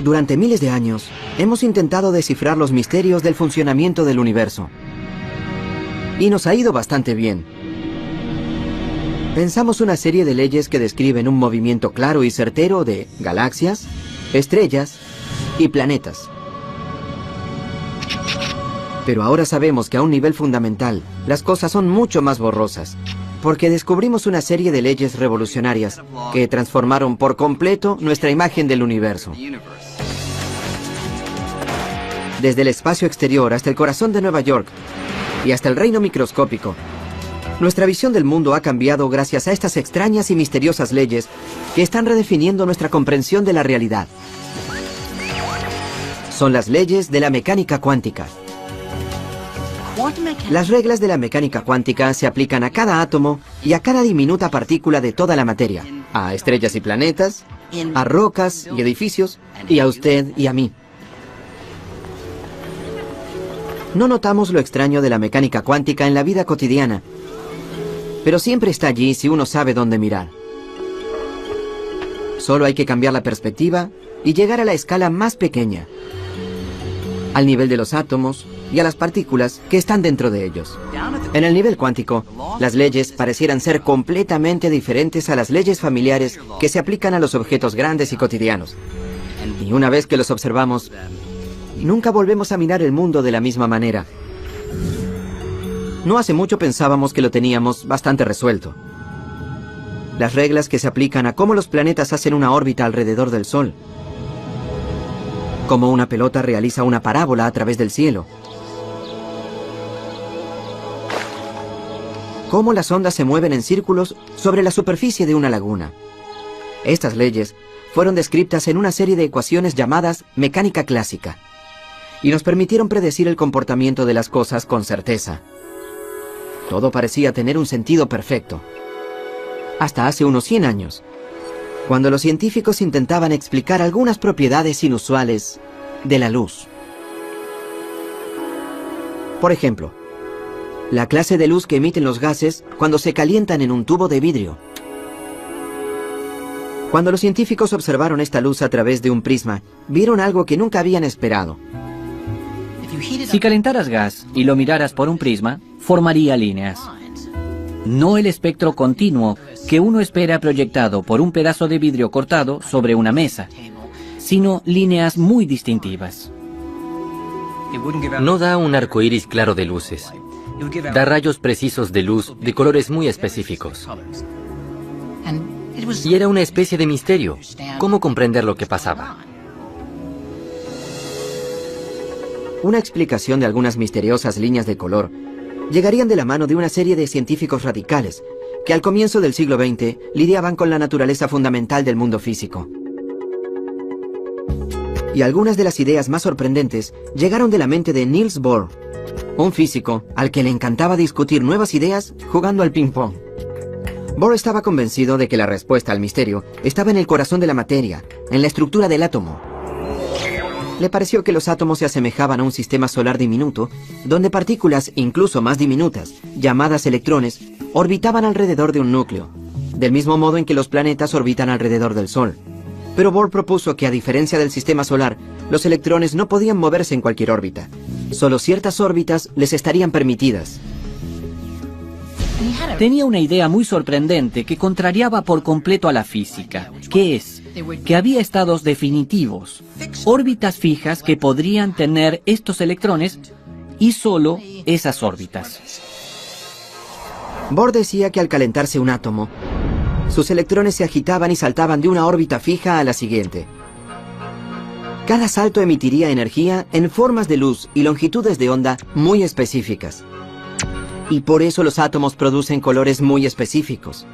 Durante miles de años, hemos intentado descifrar los misterios del funcionamiento del universo. Y nos ha ido bastante bien. Pensamos una serie de leyes que describen un movimiento claro y certero de galaxias, estrellas y planetas. Pero ahora sabemos que a un nivel fundamental, las cosas son mucho más borrosas, porque descubrimos una serie de leyes revolucionarias que transformaron por completo nuestra imagen del universo. Desde el espacio exterior hasta el corazón de Nueva York y hasta el reino microscópico, nuestra visión del mundo ha cambiado gracias a estas extrañas y misteriosas leyes que están redefiniendo nuestra comprensión de la realidad. Son las leyes de la mecánica cuántica. Las reglas de la mecánica cuántica se aplican a cada átomo y a cada diminuta partícula de toda la materia, a estrellas y planetas, a rocas y edificios, y a usted y a mí. No notamos lo extraño de la mecánica cuántica en la vida cotidiana, pero siempre está allí si uno sabe dónde mirar. Solo hay que cambiar la perspectiva y llegar a la escala más pequeña, al nivel de los átomos y a las partículas que están dentro de ellos. En el nivel cuántico, las leyes parecieran ser completamente diferentes a las leyes familiares que se aplican a los objetos grandes y cotidianos. Y una vez que los observamos, nunca volvemos a mirar el mundo de la misma manera. No hace mucho pensábamos que lo teníamos bastante resuelto. Las reglas que se aplican a cómo los planetas hacen una órbita alrededor del Sol, cómo una pelota realiza una parábola a través del cielo, cómo las ondas se mueven en círculos sobre la superficie de una laguna. Estas leyes fueron descritas en una serie de ecuaciones llamadas mecánica clásica, y nos permitieron predecir el comportamiento de las cosas con certeza. Todo parecía tener un sentido perfecto. Hasta hace unos 100 años, cuando los científicos intentaban explicar algunas propiedades inusuales de la luz. Por ejemplo, la clase de luz que emiten los gases cuando se calientan en un tubo de vidrio. Cuando los científicos observaron esta luz a través de un prisma, vieron algo que nunca habían esperado. Si calentaras gas y lo miraras por un prisma, formaría líneas. No el espectro continuo que uno espera proyectado por un pedazo de vidrio cortado sobre una mesa, sino líneas muy distintivas. No da un arco iris claro de luces. Da rayos precisos de luz de colores muy específicos. Y era una especie de misterio. ¿Cómo comprender lo que pasaba? Una explicación de algunas misteriosas líneas de color llegarían de la mano de una serie de científicos radicales que al comienzo del siglo XX lidiaban con la naturaleza fundamental del mundo físico. Y algunas de las ideas más sorprendentes llegaron de la mente de Niels Bohr, un físico al que le encantaba discutir nuevas ideas jugando al ping-pong. Bohr estaba convencido de que la respuesta al misterio estaba en el corazón de la materia, en la estructura del átomo. Le pareció que los átomos se asemejaban a un sistema solar diminuto, donde partículas incluso más diminutas, llamadas electrones, orbitaban alrededor de un núcleo, del mismo modo en que los planetas orbitan alrededor del Sol. Pero Bohr propuso que, a diferencia del sistema solar, los electrones no podían moverse en cualquier órbita. Solo ciertas órbitas les estarían permitidas. Tenía una idea muy sorprendente que contrariaba por completo a la física, que es que había estados definitivos, órbitas fijas que podrían tener estos electrones y solo esas órbitas. Bohr decía que al calentarse un átomo, sus electrones se agitaban y saltaban de una órbita fija a la siguiente. Cada salto emitiría energía en formas de luz y longitudes de onda muy específicas. Y por eso los átomos producen colores muy específicos.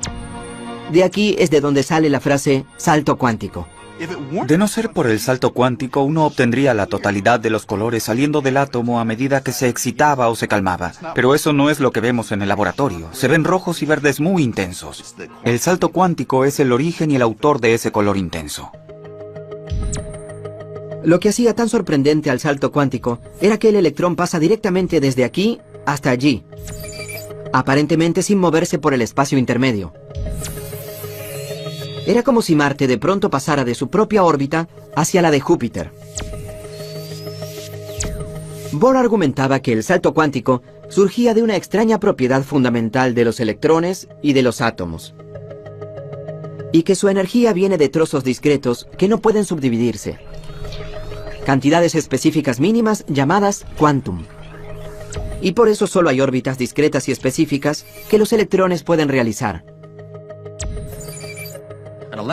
De aquí es de donde sale la frase salto cuántico. De no ser por el salto cuántico, uno obtendría la totalidad de los colores saliendo del átomo a medida que se excitaba o se calmaba. Pero eso no es lo que vemos en el laboratorio. Se ven rojos y verdes muy intensos. El salto cuántico es el origen y el autor de ese color intenso. Lo que hacía tan sorprendente al salto cuántico era que el electrón pasa directamente desde aquí hasta allí, aparentemente sin moverse por el espacio intermedio. Era como si Marte de pronto pasara de su propia órbita hacia la de Júpiter. Bohr argumentaba que el salto cuántico surgía de una extraña propiedad fundamental de los electrones y de los átomos, y que su energía viene de trozos discretos que no pueden subdividirse, cantidades específicas mínimas llamadas quantum. Y por eso solo hay órbitas discretas y específicas que los electrones pueden realizar.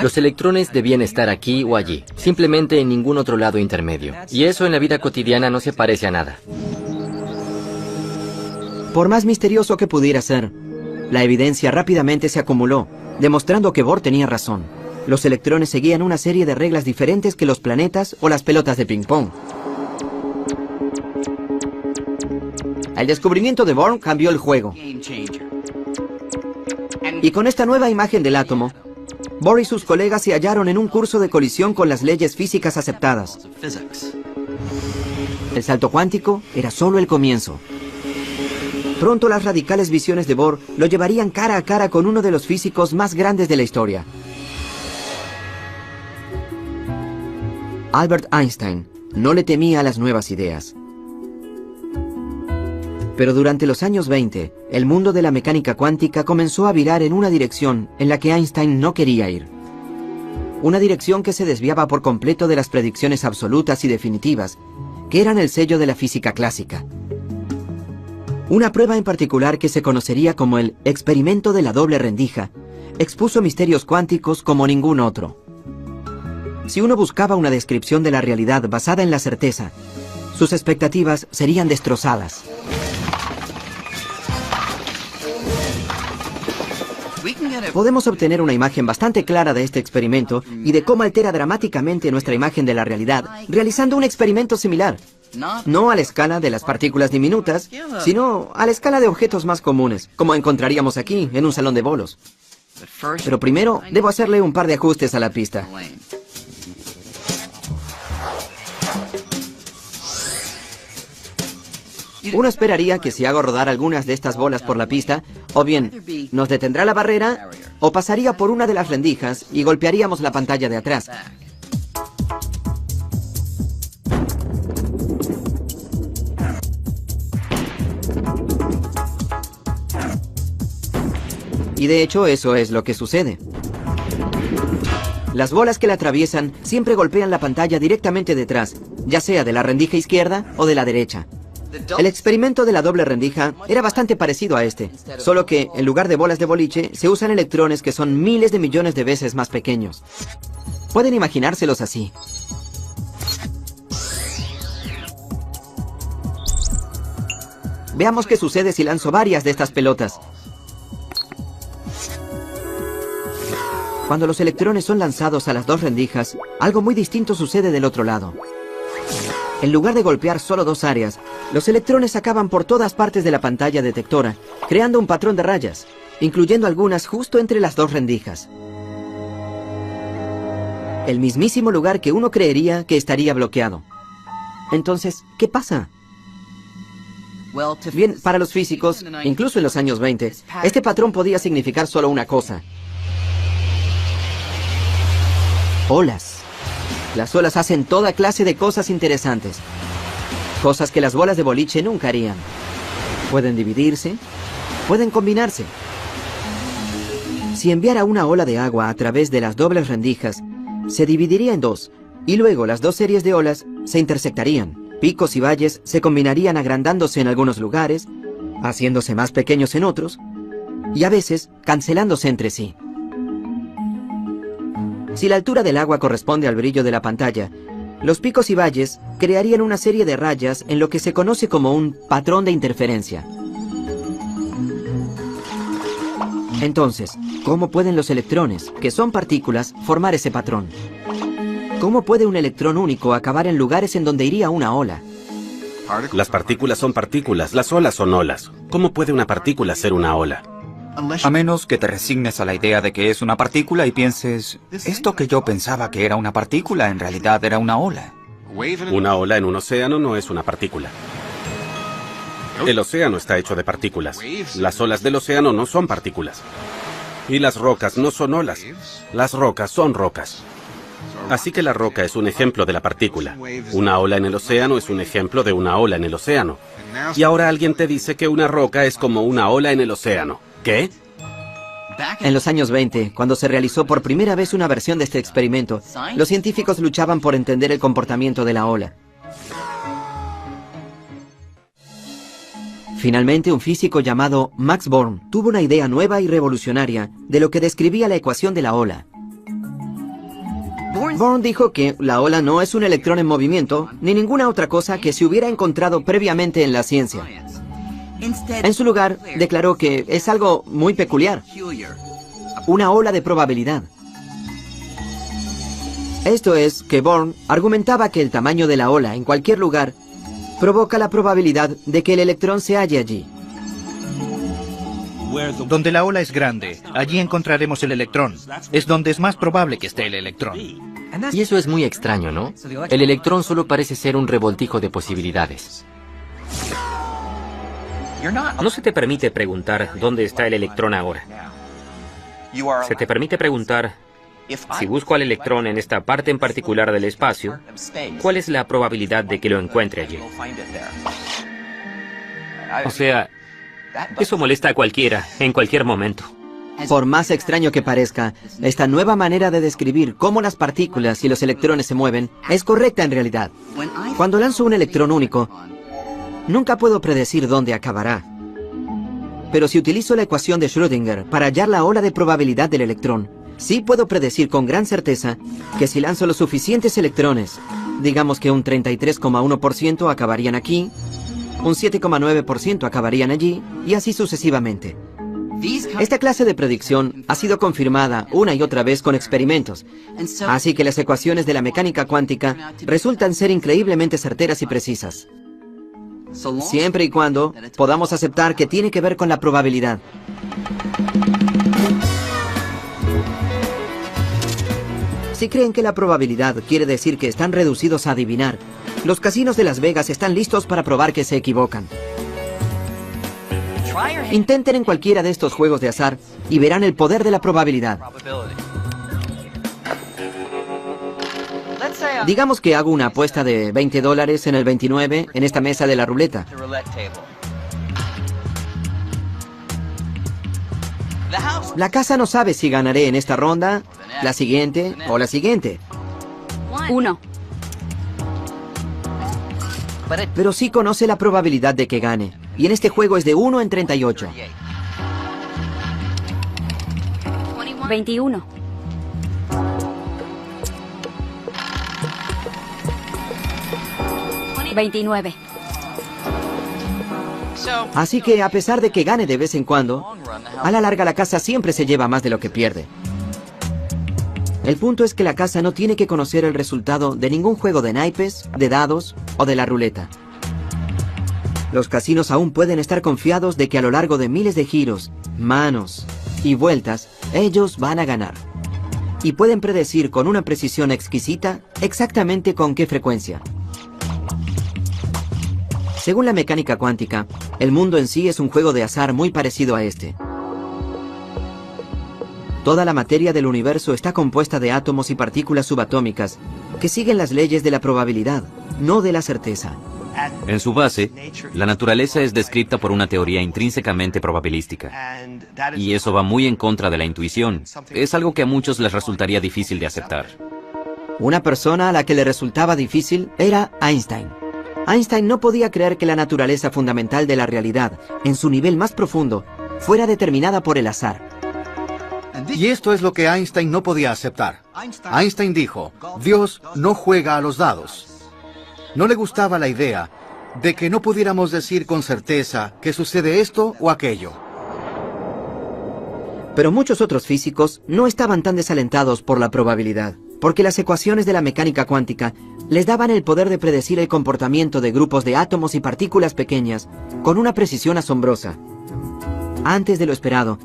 Los electrones debían estar aquí o allí, simplemente en ningún otro lado intermedio. Y eso en la vida cotidiana no se parece a nada. Por más misterioso que pudiera ser, la evidencia rápidamente se acumuló, demostrando que Bohr tenía razón. Los electrones seguían una serie de reglas diferentes que los planetas o las pelotas de ping-pong. El descubrimiento de Bohr cambió el juego. Y con esta nueva imagen del átomo, Bohr y sus colegas se hallaron en un curso de colisión con las leyes físicas aceptadas. El salto cuántico era solo el comienzo. Pronto las radicales visiones de Bohr lo llevarían cara a cara con uno de los físicos más grandes de la historia. Albert Einstein no le temía a las nuevas ideas. Pero durante los años 20, el mundo de la mecánica cuántica comenzó a virar en una dirección en la que Einstein no quería ir. Una dirección que se desviaba por completo de las predicciones absolutas y definitivas, que eran el sello de la física clásica. Una prueba en particular que se conocería como el experimento de la doble rendija, expuso misterios cuánticos como ningún otro. Si uno buscaba una descripción de la realidad basada en la certeza, sus expectativas serían destrozadas. Podemos obtener una imagen bastante clara de este experimento y de cómo altera dramáticamente nuestra imagen de la realidad, realizando un experimento similar. No a la escala de las partículas diminutas, sino a la escala de objetos más comunes, como encontraríamos aquí, en un salón de bolos. Pero primero, debo hacerle un par de ajustes a la pista. Uno esperaría que si hago rodar algunas de estas bolas por la pista, o bien nos detendrá la barrera, o pasaría por una de las rendijas y golpearíamos la pantalla de atrás. Y de hecho eso es lo que sucede. Las bolas que la atraviesan siempre golpean la pantalla directamente detrás, ya sea de la rendija izquierda o de la derecha. El experimento de la doble rendija era bastante parecido a este, solo que en lugar de bolas de boliche se usan electrones que son miles de millones de veces más pequeños. Pueden imaginárselos así. Veamos qué sucede si lanzo varias de estas pelotas. Cuando los electrones son lanzados a las dos rendijas, algo muy distinto sucede del otro lado. En lugar de golpear solo dos áreas, los electrones acaban por todas partes de la pantalla detectora, creando un patrón de rayas, incluyendo algunas justo entre las dos rendijas. El mismísimo lugar que uno creería que estaría bloqueado. Entonces, ¿qué pasa? Bien, para los físicos, incluso en los años 20, este patrón podía significar solo una cosa. Olas. Las olas hacen toda clase de cosas interesantes. Cosas que las bolas de boliche nunca harían. Pueden dividirse, pueden combinarse. Si enviara una ola de agua a través de las dobles rendijas, se dividiría en dos, y luego las dos series de olas se intersectarían. Picos y valles se combinarían agrandándose en algunos lugares, haciéndose más pequeños en otros, y a veces cancelándose entre sí. Si la altura del agua corresponde al brillo de la pantalla, los picos y valles crearían una serie de rayas en lo que se conoce como un patrón de interferencia. Entonces, ¿cómo pueden los electrones, que son partículas, formar ese patrón? ¿Cómo puede un electrón único acabar en lugares en donde iría una ola? Las partículas son partículas, las olas son olas. ¿Cómo puede una partícula ser una ola? A menos que te resignes a la idea de que es una partícula y pienses, esto que yo pensaba que era una partícula en realidad era una ola. Una ola en un océano no es una partícula. El océano está hecho de partículas. Las olas del océano no son partículas. Y las rocas no son olas. Las rocas son rocas. Así que la roca es un ejemplo de la partícula. Una ola en el océano es un ejemplo de una ola en el océano. Y ahora alguien te dice que una roca es como una ola en el océano. ¿Qué? En los años 20, cuando se realizó por primera vez una versión de este experimento, los científicos luchaban por entender el comportamiento de la ola. Finalmente, un físico llamado Max Born tuvo una idea nueva y revolucionaria de lo que describía la ecuación de la ola. Born dijo que la ola no es un electrón en movimiento, ni ninguna otra cosa que se hubiera encontrado previamente en la ciencia. En su lugar, declaró que es algo muy peculiar, una ola de probabilidad. Esto es, que Born argumentaba que el tamaño de la ola en cualquier lugar provoca la probabilidad de que el electrón se halle allí. Donde la ola es grande, allí encontraremos el electrón. Es donde es más probable que esté el electrón. Y eso es muy extraño, ¿no? El electrón solo parece ser un revoltijo de posibilidades. No se te permite preguntar dónde está el electrón ahora. Se te permite preguntar, si busco al electrón en esta parte en particular del espacio, ¿cuál es la probabilidad de que lo encuentre allí? O sea, eso molesta a cualquiera, en cualquier momento. Por más extraño que parezca, esta nueva manera de describir cómo las partículas y los electrones se mueven es correcta en realidad. Cuando lanzo un electrón único, nunca puedo predecir dónde acabará. Pero si utilizo la ecuación de Schrödinger para hallar la ola de probabilidad del electrón, sí puedo predecir con gran certeza que si lanzo los suficientes electrones, digamos que un 33,1% acabarían aquí, un 7,9% acabarían allí, y así sucesivamente. Esta clase de predicción ha sido confirmada una y otra vez con experimentos, así que las ecuaciones de la mecánica cuántica resultan ser increíblemente certeras y precisas. Siempre y cuando podamos aceptar que tiene que ver con la probabilidad. Si creen que la probabilidad quiere decir que están reducidos a adivinar, los casinos de Las Vegas están listos para probar que se equivocan. Intenten en cualquiera de estos juegos de azar y verán el poder de la probabilidad. Digamos que hago una apuesta de $20 en el 29 en esta mesa de la ruleta. La casa no sabe si ganaré en esta ronda, la siguiente o la siguiente. 1. Pero sí conoce la probabilidad de que gane. Y en este juego es de 1 en 38. 21. 29. Así que a pesar de que gane de vez en cuando, a la larga la casa siempre se lleva más de lo que pierde. El punto es que la casa no tiene que conocer el resultado de ningún juego de naipes, de dados o de la ruleta. Los casinos aún pueden estar confiados de que a lo largo de miles de giros, manos y vueltas, ellos van a ganar. Y pueden predecir con una precisión exquisita exactamente con qué frecuencia. Según la mecánica cuántica, el mundo en sí es un juego de azar muy parecido a este. Toda la materia del universo está compuesta de átomos y partículas subatómicas que siguen las leyes de la probabilidad, no de la certeza. En su base, la naturaleza es descrita por una teoría intrínsecamente probabilística. Y eso va muy en contra de la intuición. Es algo que a muchos les resultaría difícil de aceptar. Una persona a la que le resultaba difícil era Einstein. Einstein no podía creer que la naturaleza fundamental de la realidad, en su nivel más profundo, fuera determinada por el azar. Y esto es lo que Einstein no podía aceptar. Einstein dijo, Dios no juega a los dados. No le gustaba la idea de que no pudiéramos decir con certeza que sucede esto o aquello. Pero muchos otros físicos no estaban tan desalentados por la probabilidad, porque las ecuaciones de la mecánica cuántica les daban el poder de predecir el comportamiento de grupos de átomos y partículas pequeñas con una precisión asombrosa. Antes de lo esperado,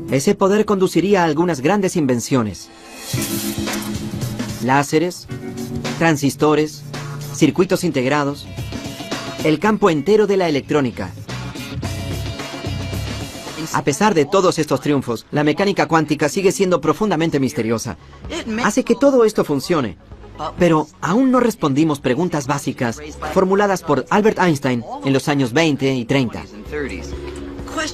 ese poder conduciría a algunas grandes invenciones. Láseres, transistores, circuitos integrados, el campo entero de la electrónica. A pesar de todos estos triunfos, la mecánica cuántica sigue siendo profundamente misteriosa. Hace que todo esto funcione. Pero aún no respondimos preguntas básicas formuladas por Albert Einstein en los años 20 y 30.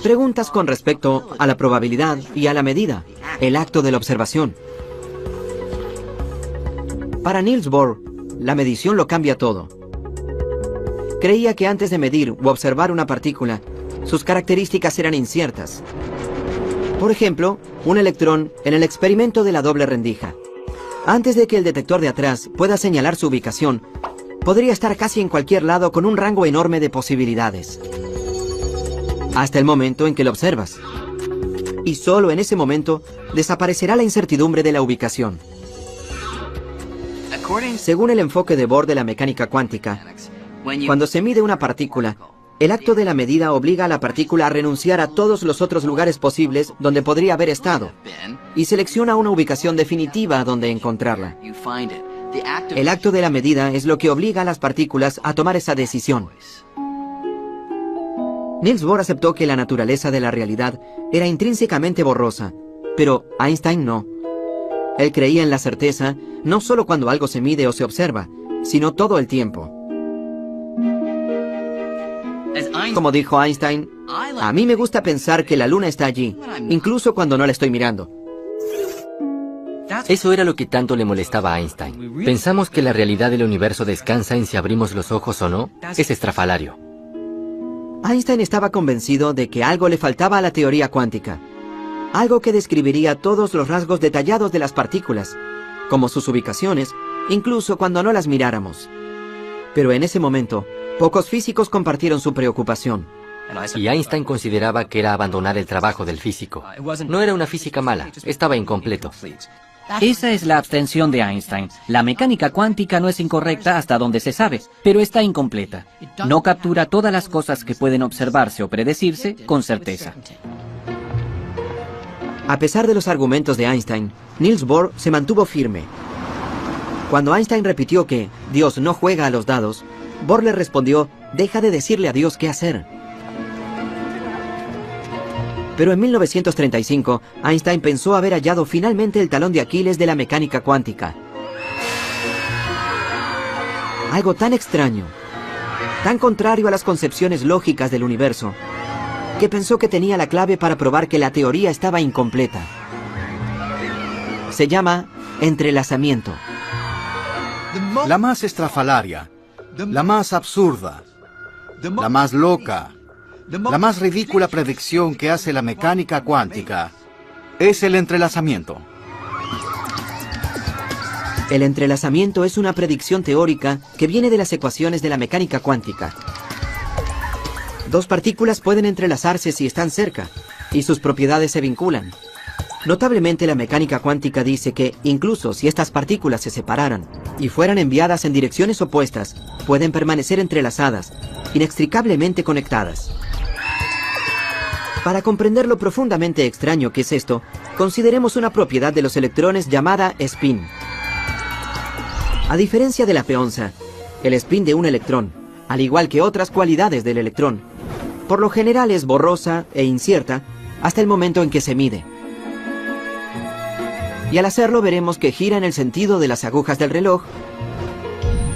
Preguntas con respecto a la probabilidad y a la medida, el acto de la observación. Para Niels Bohr, la medición lo cambia todo. Creía que antes de medir o observar una partícula, sus características eran inciertas. Por ejemplo, un electrón en el experimento de la doble rendija. Antes de que el detector de atrás pueda señalar su ubicación, podría estar casi en cualquier lado con un rango enorme de posibilidades. Hasta el momento en que lo observas. Y solo en ese momento desaparecerá la incertidumbre de la ubicación. Según el enfoque de Bohr de la mecánica cuántica, cuando se mide una partícula, el acto de la medida obliga a la partícula a renunciar a todos los otros lugares posibles donde podría haber estado y selecciona una ubicación definitiva donde encontrarla. El acto de la medida es lo que obliga a las partículas a tomar esa decisión. Niels Bohr aceptó que la naturaleza de la realidad era intrínsecamente borrosa, pero Einstein no. Él creía en la certeza no solo cuando algo se mide o se observa, sino todo el tiempo. Como dijo Einstein, a mí me gusta pensar que la luna está allí, incluso cuando no la estoy mirando. Eso era lo que tanto le molestaba a Einstein. Pensamos que la realidad del universo descansa en si abrimos los ojos o no. Es estrafalario. Einstein estaba convencido de que algo le faltaba a la teoría cuántica. Algo que describiría todos los rasgos detallados de las partículas, como sus ubicaciones, incluso cuando no las miráramos. Pero en ese momento, pocos físicos compartieron su preocupación. Y Einstein consideraba que era abandonar el trabajo del físico. No era una física mala, estaba incompleto. Esa es la abstención de Einstein. La mecánica cuántica no es incorrecta hasta donde se sabe, pero está incompleta. No captura todas las cosas que pueden observarse o predecirse con certeza. A pesar de los argumentos de Einstein, Niels Bohr se mantuvo firme. Cuando Einstein repitió que Dios no juega a los dados, Bohr le respondió, deja de decirle a Dios qué hacer. Pero en 1935, Einstein pensó haber hallado finalmente el talón de Aquiles de la mecánica cuántica. Algo tan extraño, tan contrario a las concepciones lógicas del universo, que pensó que tenía la clave para probar que la teoría estaba incompleta. Se llama entrelazamiento. La más estrafalaria, la más absurda, la más loca, la más ridícula predicción que hace la mecánica cuántica es el entrelazamiento. El entrelazamiento es una predicción teórica que viene de las ecuaciones de la mecánica cuántica. Dos partículas pueden entrelazarse si están cerca, y sus propiedades se vinculan. Notablemente, la mecánica cuántica dice que, incluso si estas partículas se separaran y fueran enviadas en direcciones opuestas, pueden permanecer entrelazadas, inextricablemente conectadas. Para comprender lo profundamente extraño que es esto, consideremos una propiedad de los electrones llamada spin. A diferencia de la peonza, el spin de un electrón, al igual que otras cualidades del electrón, por lo general es borrosa e incierta hasta el momento en que se mide. Y al hacerlo veremos que gira en el sentido de las agujas del reloj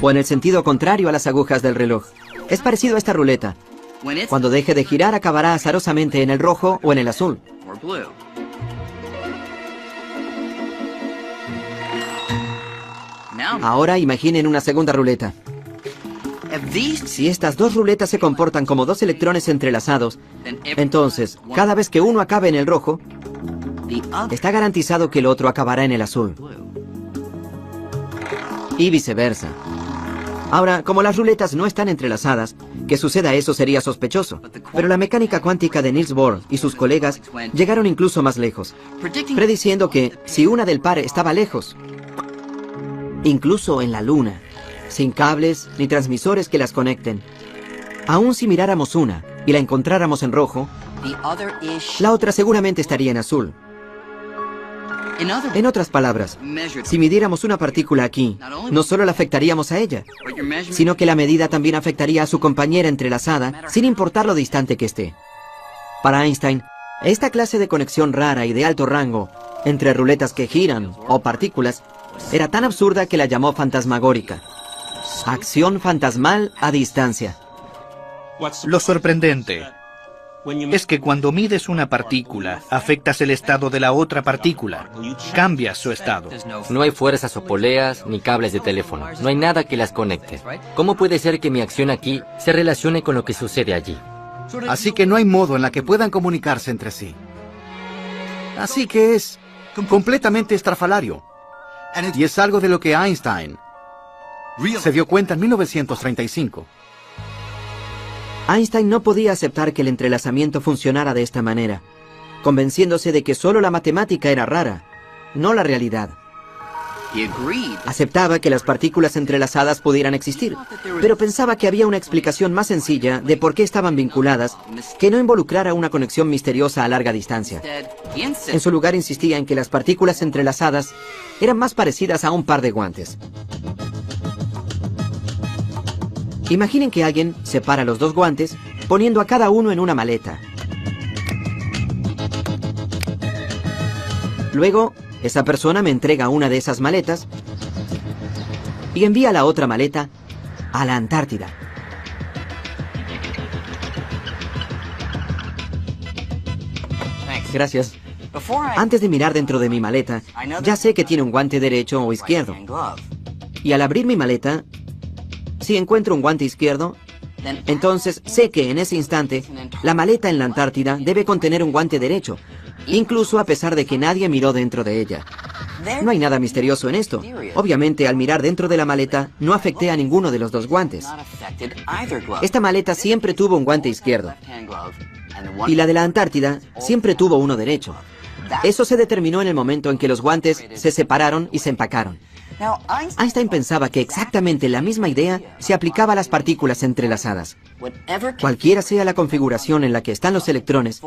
o en el sentido contrario a las agujas del reloj. Es parecido a esta ruleta. Cuando deje de girar acabará azarosamente en el rojo o en el azul. Ahora imaginen una segunda ruleta. Si estas dos ruletas se comportan como dos electrones entrelazados, entonces, cada vez que uno acabe en el rojo, está garantizado que el otro acabará en el azul. Y viceversa. Ahora, como las ruletas no están entrelazadas, que suceda eso sería sospechoso. Pero la mecánica cuántica de Niels Bohr y sus colegas llegaron incluso más lejos, prediciendo que si una del par estaba lejos, incluso en la luna, sin cables ni transmisores que las conecten, aun si miráramos una y la encontráramos en rojo, la otra seguramente estaría en azul. En otras palabras, si midiéramos una partícula aquí, no solo la afectaríamos a ella, sino que la medida también afectaría a su compañera entrelazada, sin importar lo distante que esté. Para Einstein, Esta clase de conexión rara y de alto rango entre ruletas que giran o partículas era tan absurda que la llamó fantasmagórica. Acción fantasmal a distancia. Lo sorprendente es que cuando mides una partícula, afectas el estado de la otra partícula. Cambias su estado. No hay fuerzas o poleas ni cables de teléfono. No hay nada que las conecte. ¿Cómo puede ser que mi acción aquí se relacione con lo que sucede allí? Así que no hay modo en la que puedan comunicarse entre sí. Así que es completamente estrafalario. Y es algo de lo que Einstein se dio cuenta en 1935. Einstein no podía aceptar que el entrelazamiento funcionara de esta manera, convenciéndose de que solo la matemática era rara, no la realidad. Aceptaba que las partículas entrelazadas pudieran existir, pero pensaba que había una explicación más sencilla de por qué estaban vinculadas que no involucrara una conexión misteriosa a larga distancia. En su lugar insistía en que las partículas entrelazadas eran más parecidas a un par de guantes. Imaginen que alguien separa los dos guantes poniendo a cada uno en una maleta. Luego, esa persona me entrega una de esas maletas y envía la otra maleta a la Antártida. Gracias. Antes de mirar dentro de mi maleta, ya sé que tiene un guante derecho o izquierdo. Y al abrir mi maleta, si encuentro un guante izquierdo, entonces sé que en ese instante, la maleta en la Antártida debe contener un guante derecho, incluso a pesar de que nadie miró dentro de ella. No hay nada misterioso en esto. Obviamente, al mirar dentro de la maleta, no afecté a ninguno de los dos guantes. Esta maleta siempre tuvo un guante izquierdo, y la de la Antártida siempre tuvo uno derecho. Eso se determinó en el momento en que los guantes se separaron y se empacaron. Einstein pensaba que exactamente la misma idea se aplicaba a las partículas entrelazadas. Cualquiera sea la configuración en la que están los electrones,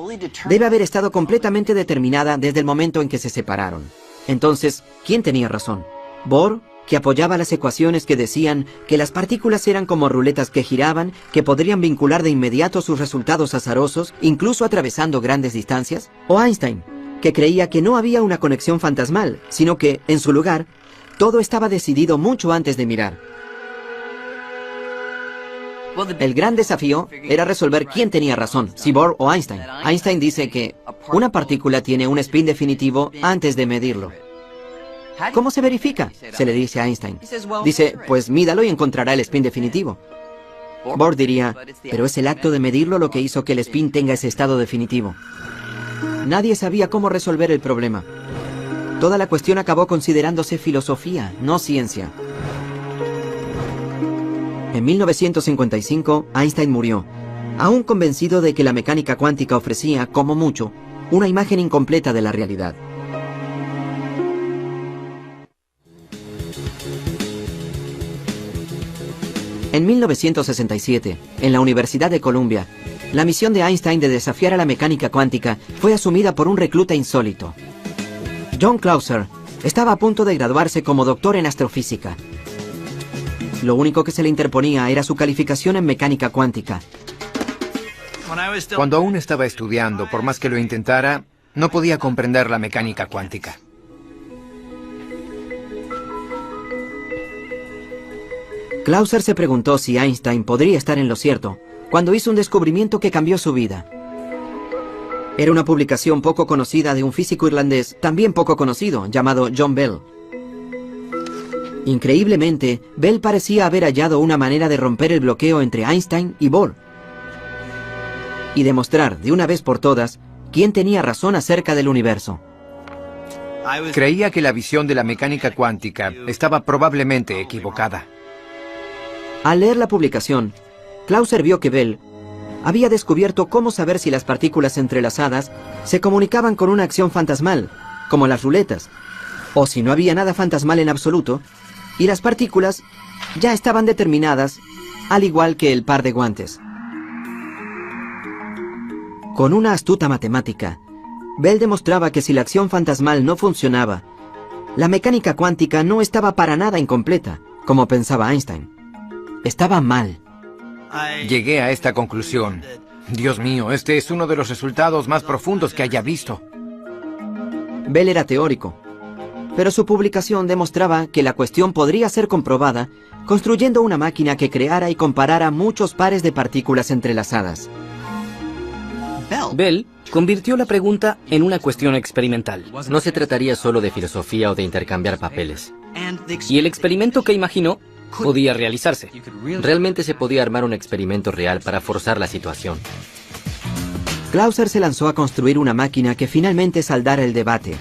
debe haber estado completamente determinada desde el momento en que se separaron. Entonces, ¿quién tenía razón? ¿Bohr, que apoyaba las ecuaciones que decían que las partículas eran como ruletas que giraban, que podrían vincular de inmediato sus resultados azarosos, incluso atravesando grandes distancias? ¿O Einstein, que creía que no había una conexión fantasmal, sino que, en su lugar, todo estaba decidido mucho antes de mirar? El gran desafío era resolver quién tenía razón, si Bohr o Einstein. Einstein dice que una partícula tiene un spin definitivo antes de medirlo. ¿Cómo se verifica?, se le dice a Einstein. Dice, pues mídalo y encontrará el spin definitivo. Bohr diría, pero es el acto de medirlo lo que hizo que el spin tenga ese estado definitivo. Nadie sabía cómo resolver el problema. Toda la cuestión acabó considerándose filosofía, no ciencia. En 1955, Einstein murió, aún convencido de que la mecánica cuántica ofrecía, como mucho, una imagen incompleta de la realidad. En 1967, en la Universidad de Columbia, la misión de Einstein de desafiar a la mecánica cuántica fue asumida por un recluta insólito. John Clauser estaba a punto de graduarse como doctor en astrofísica. Lo único que se le interponía era su calificación en mecánica cuántica. Cuando aún estaba estudiando, por más que lo intentara, no podía comprender la mecánica cuántica. Clauser se preguntó si Einstein podría estar en lo cierto cuando hizo un descubrimiento que cambió su vida. Era una publicación poco conocida de un físico irlandés, también poco conocido, llamado John Bell. Increíblemente, Bell parecía haber hallado una manera de romper el bloqueo entre Einstein y Bohr y demostrar de una vez por todas quién tenía razón acerca del universo. Creía que la visión de la mecánica cuántica estaba probablemente equivocada. Al leer la publicación, Clauser vio que Bell había descubierto cómo saber si las partículas entrelazadas se comunicaban con una acción fantasmal, como las ruletas, o si no había nada fantasmal en absoluto, y las partículas ya estaban determinadas, al igual que el par de guantes. Con una astuta matemática, Bell demostraba que si la acción fantasmal no funcionaba, la mecánica cuántica no estaba para nada incompleta, como pensaba Einstein. Estaba mal. Llegué a esta conclusión Dios mío, este es uno de los resultados más profundos que haya visto. Bell era teórico, pero su publicación demostraba que la cuestión podría ser comprobada construyendo una máquina que creara y comparara muchos pares de partículas entrelazadas. Bell convirtió la pregunta en una cuestión experimental. No se trataría solo de filosofía o de intercambiar papeles. Y el experimento que imaginó podía realizarse. Realmente se podía armar un experimento real para forzar la situación. Clauser se lanzó a construir una máquina que finalmente saldara el debate.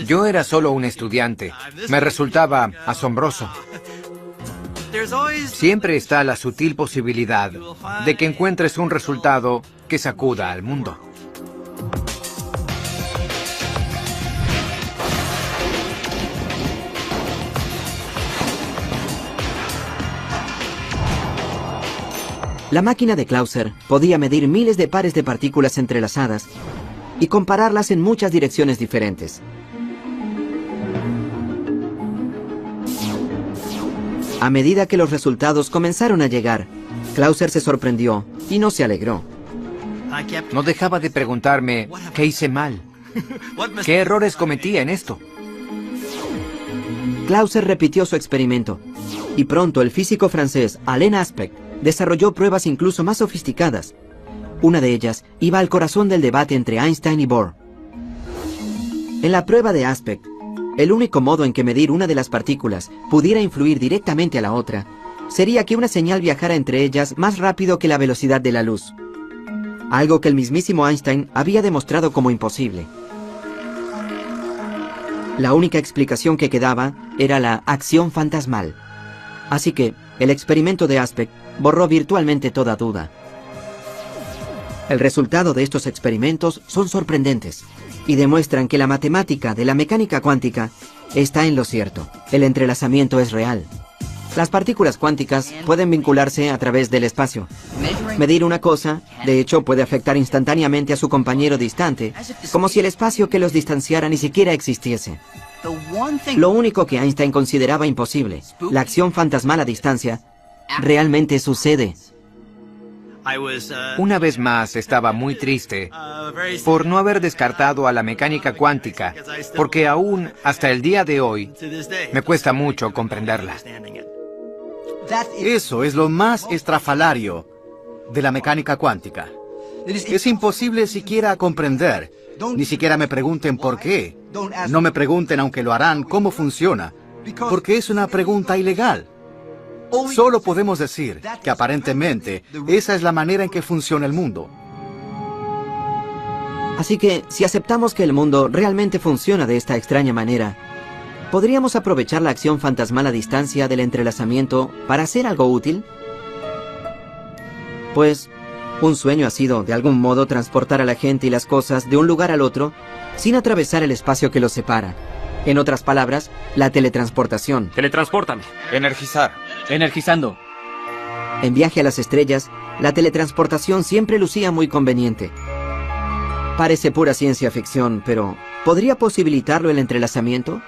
Yo era solo un estudiante. Me resultaba asombroso. Siempre está la sutil posibilidad de que encuentres un resultado que sacuda al mundo. La máquina de Clauser podía medir miles de pares de partículas entrelazadas y compararlas en muchas direcciones diferentes. A medida que los resultados comenzaron a llegar, Clauser se sorprendió y no se alegró. No dejaba de preguntarme qué hice mal, qué errores cometí en esto. Clauser repitió su experimento y pronto el físico francés Alain Aspect desarrolló pruebas incluso más sofisticadas. Una de ellas iba al corazón del debate entre Einstein y Bohr. En la prueba de Aspect, el único modo en que medir una de las partículas pudiera influir directamente a la otra sería que una señal viajara entre ellas más rápido que la velocidad de la luz. Algo que el mismísimo Einstein había demostrado como imposible. La única explicación que quedaba era la acción fantasmal. Así que el experimento de Aspect borró virtualmente toda duda. El resultado de estos experimentos son sorprendentes y demuestran que la matemática de la mecánica cuántica está en lo cierto. El entrelazamiento es real. Las partículas cuánticas pueden vincularse a través del espacio. Medir una cosa, de hecho, puede afectar instantáneamente a su compañero distante, como si el espacio que los distanciara ni siquiera existiese. Lo único que Einstein consideraba imposible, la acción fantasmal a distancia, realmente sucede. Una vez más estaba muy triste por no haber descartado a la mecánica cuántica, porque aún hasta el día de hoy me cuesta mucho comprenderla. Eso es lo más estrafalario de la mecánica cuántica. Es imposible siquiera comprender. Ni siquiera me pregunten por qué. No me pregunten, aunque lo harán, cómo funciona. Porque es una pregunta ilegal. Solo podemos decir que aparentemente esa es la manera en que funciona el mundo. Así que, si aceptamos que el mundo realmente funciona de esta extraña manera, ¿podríamos aprovechar la acción fantasmal a distancia del entrelazamiento para hacer algo útil? Pues, un sueño ha sido, de algún modo, transportar a la gente y las cosas de un lugar al otro sin atravesar el espacio que los separa. En otras palabras, la teletransportación. Teletranspórtame. Energizar. Energizando. En Viaje a las Estrellas, la teletransportación siempre lucía muy conveniente. Parece pura ciencia ficción, pero ¿podría posibilitarlo el entrelazamiento?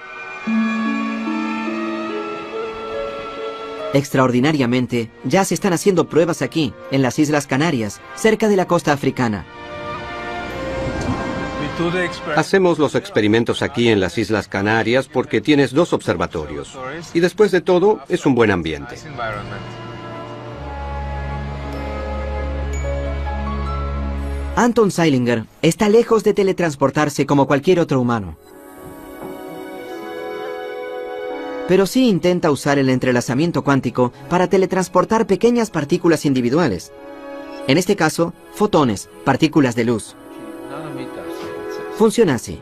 Extraordinariamente, ya se están haciendo pruebas aquí, en las Islas Canarias, cerca de la costa africana. Hacemos los experimentos aquí en las Islas Canarias porque tienes 2 observatorios. Y después de todo, es un buen ambiente. Anton Zeilinger está lejos de teletransportarse como cualquier otro humano. Pero sí intenta usar el entrelazamiento cuántico para teletransportar pequeñas partículas individuales. En este caso, fotones, partículas de luz. Funciona así.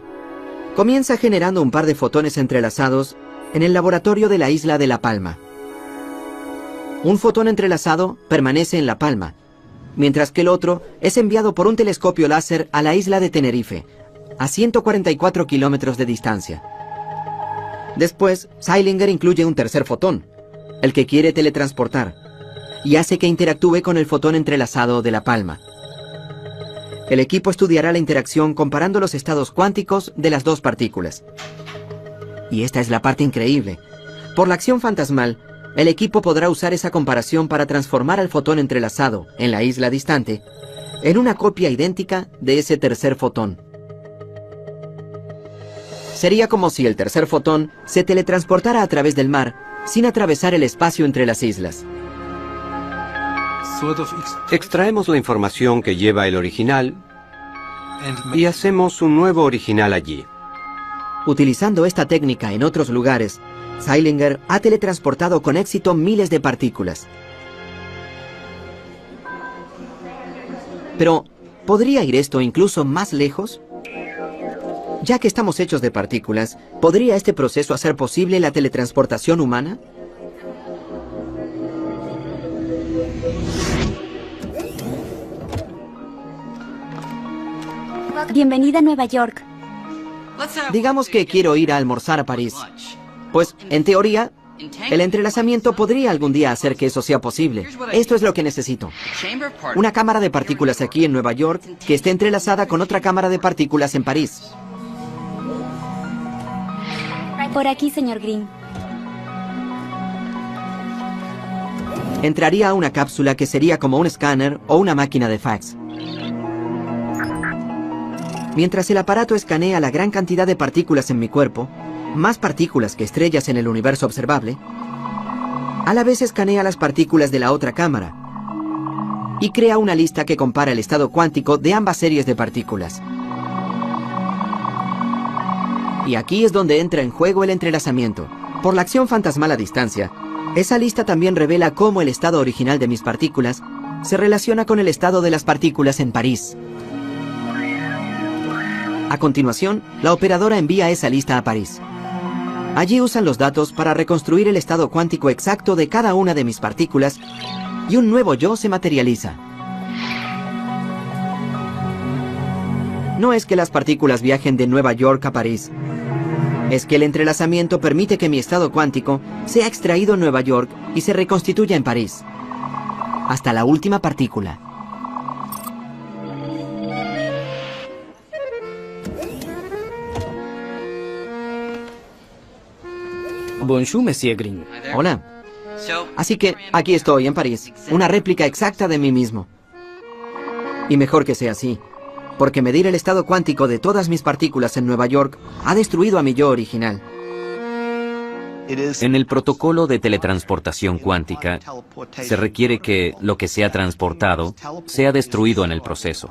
Comienza generando un par de fotones entrelazados en el laboratorio de la isla de La Palma. Un fotón entrelazado permanece en La Palma, mientras que el otro es enviado por un telescopio láser a la isla de Tenerife, a 144 kilómetros de distancia. Después, Zeilinger incluye un tercer fotón, el que quiere teletransportar, y hace que interactúe con el fotón entrelazado de La Palma. El equipo estudiará la interacción comparando los estados cuánticos de las 2 partículas. Y esta es la parte increíble. Por la acción fantasmal, el equipo podrá usar esa comparación para transformar al fotón entrelazado en la isla distante en una copia idéntica de ese tercer fotón. Sería como si el tercer fotón se teletransportara a través del mar sin atravesar el espacio entre las islas. Extraemos la información que lleva el original y hacemos un nuevo original allí. Utilizando esta técnica en otros lugares, Zeilinger ha teletransportado con éxito miles de partículas. Pero, ¿podría ir esto incluso más lejos? Ya que estamos hechos de partículas, ¿podría este proceso hacer posible la teletransportación humana? Bienvenida a Nueva York. Digamos que quiero ir a almorzar a París. Pues, en teoría, el entrelazamiento podría algún día hacer que eso sea posible. Esto es lo que necesito. Una cámara de partículas aquí en Nueva York que esté entrelazada con otra cámara de partículas en París. Por aquí, señor Green. Entraría a una cápsula que sería como un escáner o una máquina de fax. Mientras el aparato escanea la gran cantidad de partículas en mi cuerpo, más partículas que estrellas en el universo observable, a la vez escanea las partículas de la otra cámara y crea una lista que compara el estado cuántico de ambas series de partículas. Y aquí es donde entra en juego el entrelazamiento. Por la acción fantasmal a distancia, esa lista también revela cómo el estado original de mis partículas se relaciona con el estado de las partículas en París. A continuación, la operadora envía esa lista a París. Allí usan los datos para reconstruir el estado cuántico exacto de cada una de mis partículas y un nuevo yo se materializa. No es que las partículas viajen de Nueva York a París. Es que el entrelazamiento permite que mi estado cuántico sea extraído en Nueva York y se reconstituya en París. Hasta la última partícula. Bonjour, Monsieur Green. Hola. Así que aquí estoy, en París. Una réplica exacta de mí mismo. Y mejor que sea así, porque medir el estado cuántico de todas mis partículas en Nueva York ha destruido a mi yo original. En el protocolo de teletransportación cuántica, se requiere que lo que sea transportado sea destruido en el proceso.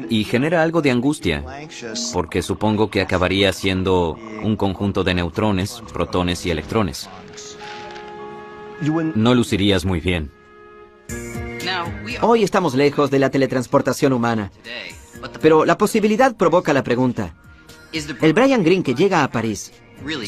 Y genera algo de angustia, porque supongo que acabaría siendo un conjunto de neutrones, protones y electrones. No lucirías muy bien. Hoy estamos lejos de la teletransportación humana, pero la posibilidad provoca la pregunta. ¿El Brian Greene que llega a París,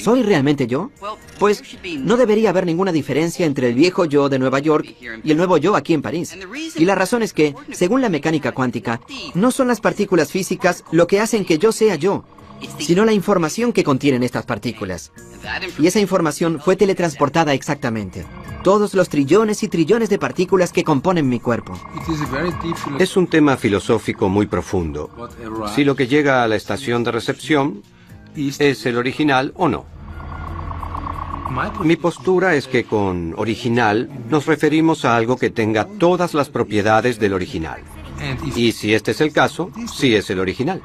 soy realmente yo? Pues no debería haber ninguna diferencia entre el viejo yo de Nueva York y el nuevo yo aquí en París. Y la razón es que, según la mecánica cuántica, no son las partículas físicas lo que hacen que yo sea yo, sino la información que contienen estas partículas. Y esa información fue teletransportada exactamente. Todos los trillones y trillones de partículas que componen mi cuerpo. Es un tema filosófico muy profundo. Si lo que llega a la estación de recepción es el original o no. Mi postura es que con original nos referimos a algo que tenga todas las propiedades del original. Y si este es el caso, sí es el original.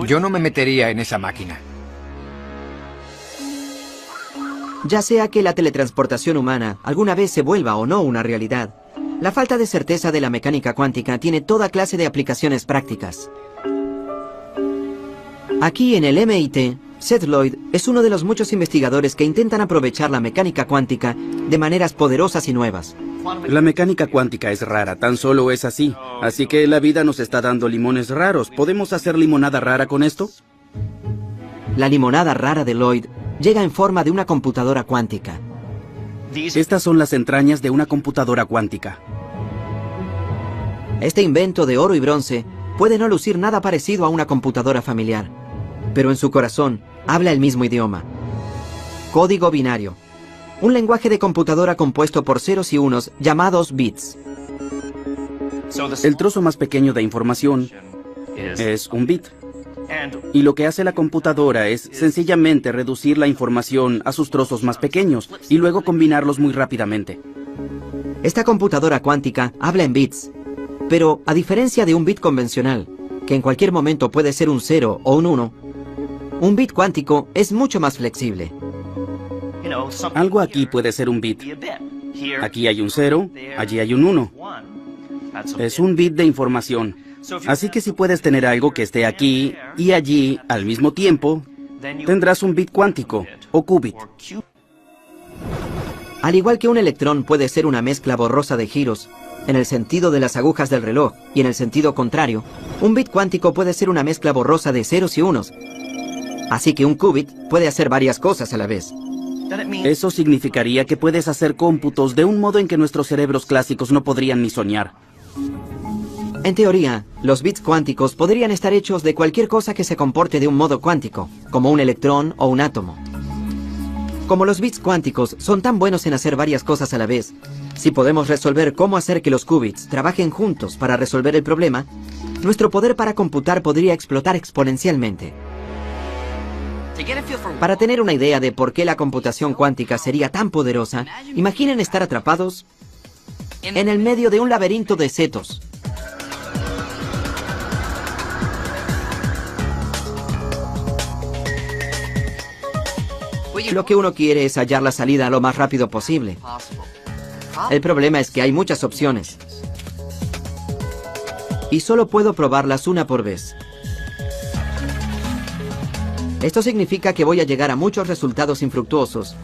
Yo no me metería en esa máquina. Ya sea que la teletransportación humana alguna vez se vuelva o no una realidad, la falta de certeza de la mecánica cuántica tiene toda clase de aplicaciones prácticas. Aquí en el MIT, Seth Lloyd es uno de los muchos investigadores que intentan aprovechar la mecánica cuántica de maneras poderosas y nuevas. La mecánica cuántica es rara, tan solo es así. Así que la vida nos está dando limones raros. ¿Podemos hacer limonada rara con esto? La limonada rara de Lloyd llega en forma de una computadora cuántica. Estas son las entrañas de una computadora cuántica. Este invento de oro y bronce puede no lucir nada parecido a una computadora familiar, pero en su corazón habla el mismo idioma. Código binario. Un lenguaje de computadora compuesto por ceros y unos llamados bits. El trozo más pequeño de información es un bit. Y lo que hace la computadora es sencillamente reducir la información a sus trozos más pequeños y luego combinarlos muy rápidamente. Esta computadora cuántica habla en bits, pero a diferencia de un bit convencional, que en cualquier momento puede ser un 0 o un 1, un bit cuántico es mucho más flexible. Algo aquí puede ser un bit. Aquí hay un 0, allí hay un 1. Es un bit de información. Así que si puedes tener algo que esté aquí y allí al mismo tiempo, tendrás un bit cuántico o qubit. Al igual que un electrón puede ser una mezcla borrosa de giros, en el sentido de las agujas del reloj y en el sentido contrario, un bit cuántico puede ser una mezcla borrosa de ceros y unos. Así que un qubit puede hacer varias cosas a la vez. Eso significaría que puedes hacer cómputos de un modo en que nuestros cerebros clásicos no podrían ni soñar. En teoría, los bits cuánticos podrían estar hechos de cualquier cosa que se comporte de un modo cuántico, como un electrón o un átomo. Como los bits cuánticos son tan buenos en hacer varias cosas a la vez, si podemos resolver cómo hacer que los qubits trabajen juntos para resolver el problema, nuestro poder para computar podría explotar exponencialmente. Para tener una idea de por qué la computación cuántica sería tan poderosa, imaginen estar atrapados en el medio de un laberinto de setos. Lo que uno quiere es hallar la salida lo más rápido posible. El problema es que hay muchas opciones. Y solo puedo probarlas una por vez. Esto significa que voy a llegar a muchos resultados infructuosos.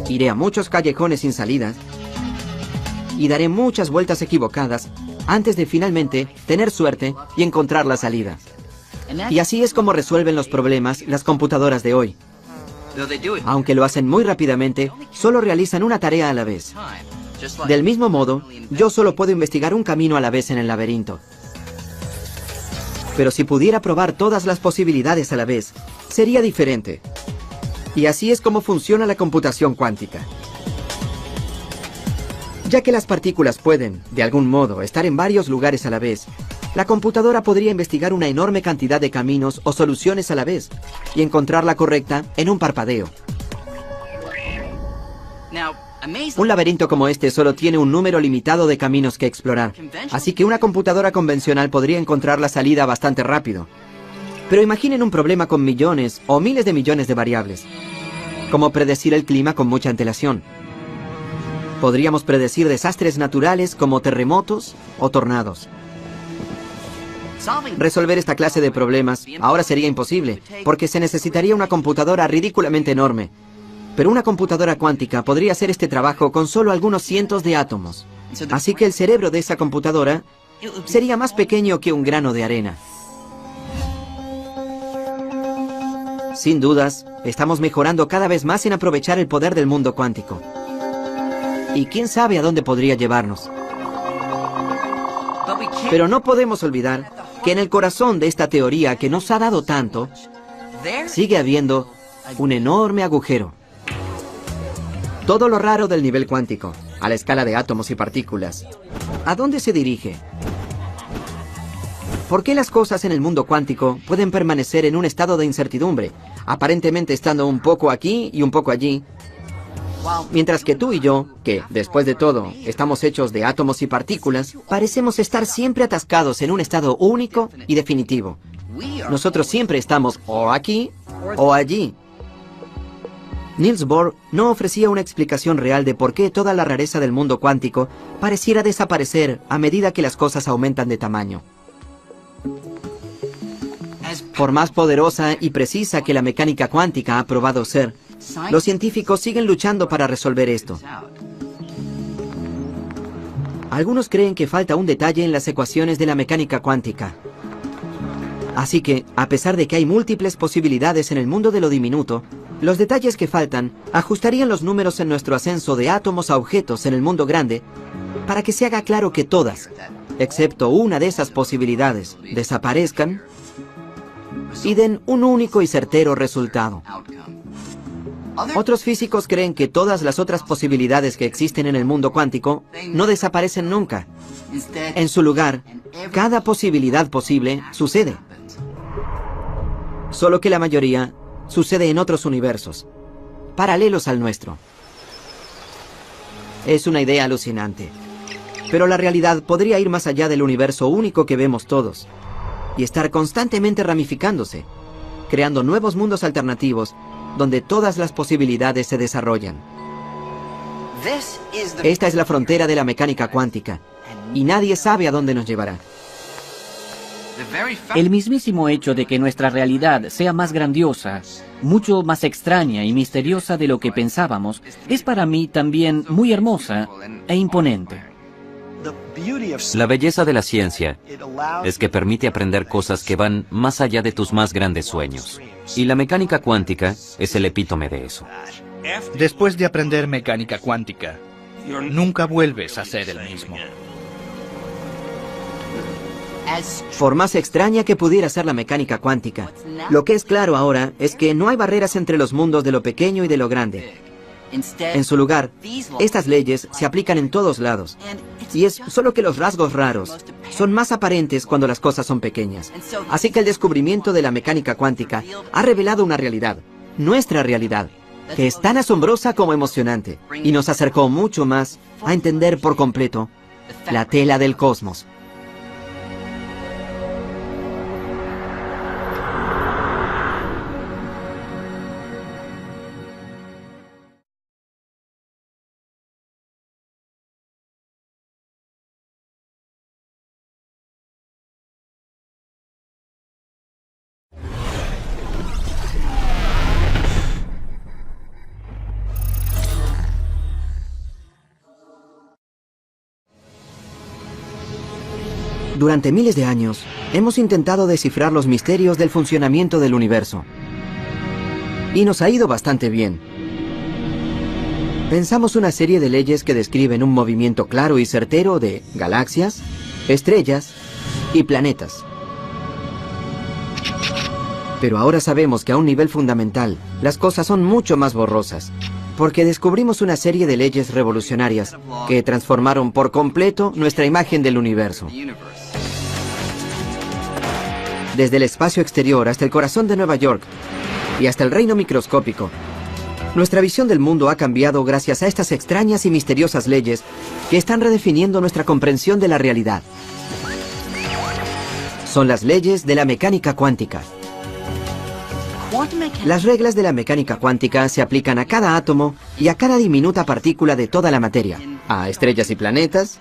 Iré a muchos callejones sin salidas. Y daré muchas vueltas equivocadas antes de finalmente tener suerte y encontrar la salida. Y así es como resuelven los problemas las computadoras de hoy. Aunque lo hacen muy rápidamente, solo realizan una tarea a la vez. Del mismo modo, yo solo puedo investigar un camino a la vez en el laberinto. Pero si pudiera probar todas las posibilidades a la vez, sería diferente. Y así es como funciona la computación cuántica. Ya que las partículas pueden, de algún modo, estar en varios lugares a la vez, la computadora podría investigar una enorme cantidad de caminos o soluciones a la vez y encontrar la correcta en un parpadeo. Un laberinto como este solo tiene un número limitado de caminos que explorar, así que una computadora convencional podría encontrar la salida bastante rápido. Pero imaginen un problema con millones o miles de millones de variables, como predecir el clima con mucha antelación. Podríamos predecir desastres naturales como terremotos o tornados. Resolver esta clase de problemas ahora sería imposible, porque se necesitaría una computadora ridículamente enorme. Pero una computadora cuántica podría hacer este trabajo con solo algunos cientos de átomos. Así que el cerebro de esa computadora sería más pequeño que un grano de arena. Sin dudas, estamos mejorando cada vez más en aprovechar el poder del mundo cuántico. Y quién sabe a dónde podría llevarnos. Pero no podemos olvidar que en el corazón de esta teoría que nos ha dado tanto, sigue habiendo un enorme agujero. Todo lo raro del nivel cuántico, a la escala de átomos y partículas, ¿a dónde se dirige? ¿Por qué las cosas en el mundo cuántico pueden permanecer en un estado de incertidumbre, aparentemente estando un poco aquí y un poco allí? Mientras que tú y yo, que, después de todo, estamos hechos de átomos y partículas, parecemos estar siempre atascados en un estado único y definitivo. Nosotros siempre estamos o aquí o allí. Niels Bohr no ofrecía una explicación real de por qué toda la rareza del mundo cuántico pareciera desaparecer a medida que las cosas aumentan de tamaño. Por más poderosa y precisa que la mecánica cuántica ha probado ser, los científicos siguen luchando para resolver esto. Algunos creen que falta un detalle en las ecuaciones de la mecánica cuántica. Así que, a pesar de que hay múltiples posibilidades en el mundo de lo diminuto, los detalles que faltan ajustarían los números en nuestro ascenso de átomos a objetos en el mundo grande para que se haga claro que todas, excepto una de esas posibilidades, desaparezcan y den un único y certero resultado. Otros físicos creen que todas las otras posibilidades que existen en el mundo cuántico no desaparecen nunca. En su lugar, cada posibilidad posible sucede. solo que la mayoría sucede en otros universos, paralelos al nuestro. Es una idea alucinante, pero la realidad podría ir más allá del universo único que vemos todos, y estar constantemente ramificándose, creando nuevos mundos alternativos donde todas las posibilidades se desarrollan. Esta es la frontera de la mecánica cuántica, y nadie sabe a dónde nos llevará. El mismísimo hecho de que nuestra realidad sea más grandiosa, mucho más extraña y misteriosa de lo que pensábamos, es para mí también muy hermosa e imponente. La belleza de la ciencia es que permite aprender cosas que van más allá de tus más grandes sueños. Y la mecánica cuántica es el epítome de eso. Después de aprender mecánica cuántica, nunca vuelves a ser el mismo. Por más extraña que pudiera ser la mecánica cuántica, lo que es claro ahora es que no hay barreras entre los mundos de lo pequeño y de lo grande. En su lugar, estas leyes se aplican en todos lados. Y es solo que los rasgos raros son más aparentes cuando las cosas son pequeñas. Así que el descubrimiento de la mecánica cuántica ha revelado una realidad, nuestra realidad, que es tan asombrosa como emocionante, y nos acercó mucho más a entender por completo la tela del cosmos. Durante miles de años, hemos intentado descifrar los misterios del funcionamiento del universo. Y nos ha ido bastante bien. Pensamos una serie de leyes que describen un movimiento claro y certero de galaxias, estrellas y planetas. Pero ahora sabemos que a un nivel fundamental, las cosas son mucho más borrosas, porque descubrimos una serie de leyes revolucionarias que transformaron por completo nuestra imagen del universo. Desde el espacio exterior hasta el corazón de Nueva York y hasta el reino microscópico, nuestra visión del mundo ha cambiado gracias a estas extrañas y misteriosas leyes que están redefiniendo nuestra comprensión de la realidad. Son las leyes de la mecánica cuántica. Las reglas de la mecánica cuántica se aplican a cada átomo y a cada diminuta partícula de toda la materia, a estrellas y planetas,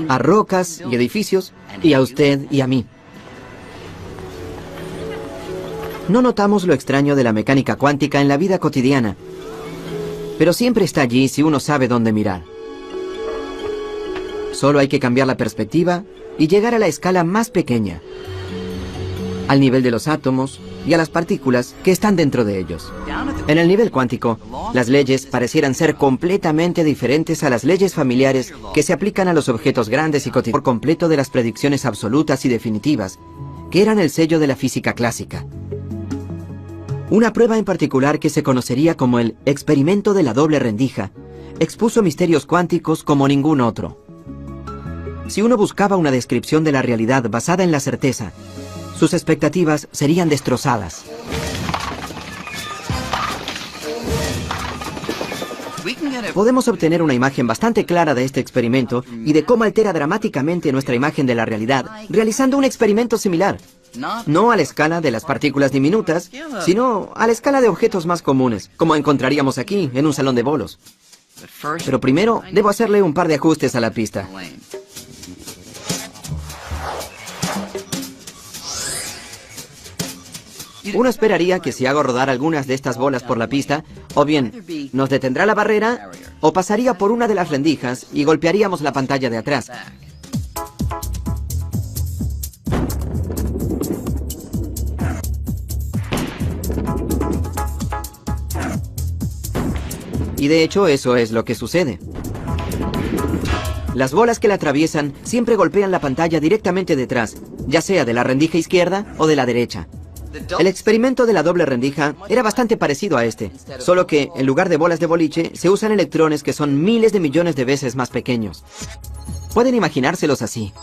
a rocas y edificios, y a usted y a mí. No notamos lo extraño de la mecánica cuántica en la vida cotidiana, pero siempre está allí si uno sabe dónde mirar. Solo hay que cambiar la perspectiva y llegar a la escala más pequeña, al nivel de los átomos y a las partículas que están dentro de ellos. En el nivel cuántico, las leyes parecieran ser completamente diferentes a las leyes familiares que se aplican a los objetos grandes y cotidianos, por completo de las predicciones absolutas y definitivas, que eran el sello de la física clásica. Una prueba en particular que se conocería como el experimento de la doble rendija expuso misterios cuánticos como ningún otro. Si uno buscaba una descripción de la realidad basada en la certeza, sus expectativas serían destrozadas. Podemos obtener una imagen bastante clara de este experimento y de cómo altera dramáticamente nuestra imagen de la realidad realizando un experimento similar. No a la escala de las partículas diminutas, sino a la escala de objetos más comunes, como encontraríamos aquí, en un salón de bolos. Pero primero, debo hacerle un par de ajustes a la pista. Uno esperaría que si hago rodar algunas de estas bolas por la pista, o bien nos detendrá la barrera, o pasaría por una de las rendijas y golpearíamos la pantalla de atrás. Y de hecho eso es lo que sucede. Las bolas que la atraviesan siempre golpean la pantalla directamente detrás, ya sea de la rendija izquierda o de la derecha. El experimento de la doble rendija era bastante parecido a este, solo que en lugar de bolas de boliche se usan electrones que son miles de millones de veces más pequeños. Pueden imaginárselos así.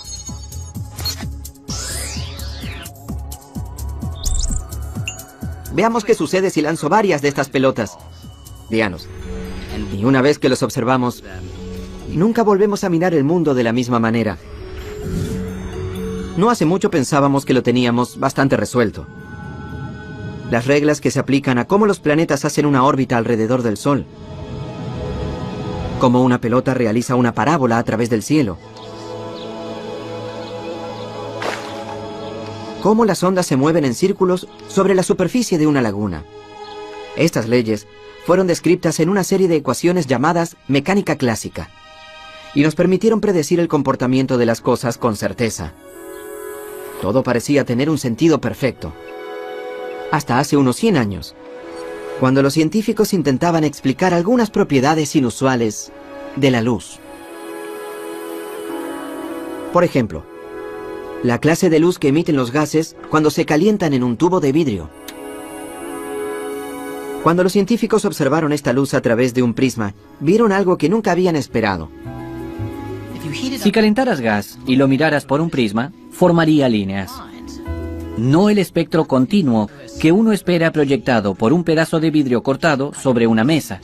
Veamos qué sucede si lanzo varias de estas pelotas. Dianos. Y una vez que los observamos, nunca volvemos a mirar el mundo de la misma manera. No hace mucho pensábamos que lo teníamos bastante resuelto. Las reglas que se aplican a cómo los planetas hacen una órbita alrededor del Sol. Cómo una pelota realiza una parábola a través del cielo. Cómo las ondas se mueven en círculos sobre la superficie de una laguna. Estas leyes fueron descritas en una serie de ecuaciones llamadas mecánica clásica, y nos permitieron predecir el comportamiento de las cosas con certeza. Todo parecía tener un sentido perfecto. Hasta hace unos 100 años, cuando los científicos intentaban explicar algunas propiedades inusuales de la luz. Por ejemplo, la clase de luz que emiten los gases cuando se calientan en un tubo de vidrio. Cuando los científicos observaron esta luz a través de un prisma, vieron algo que nunca habían esperado. Si calentaras gas y lo miraras por un prisma, formaría líneas. No el espectro continuo que uno espera proyectado por un pedazo de vidrio cortado sobre una mesa,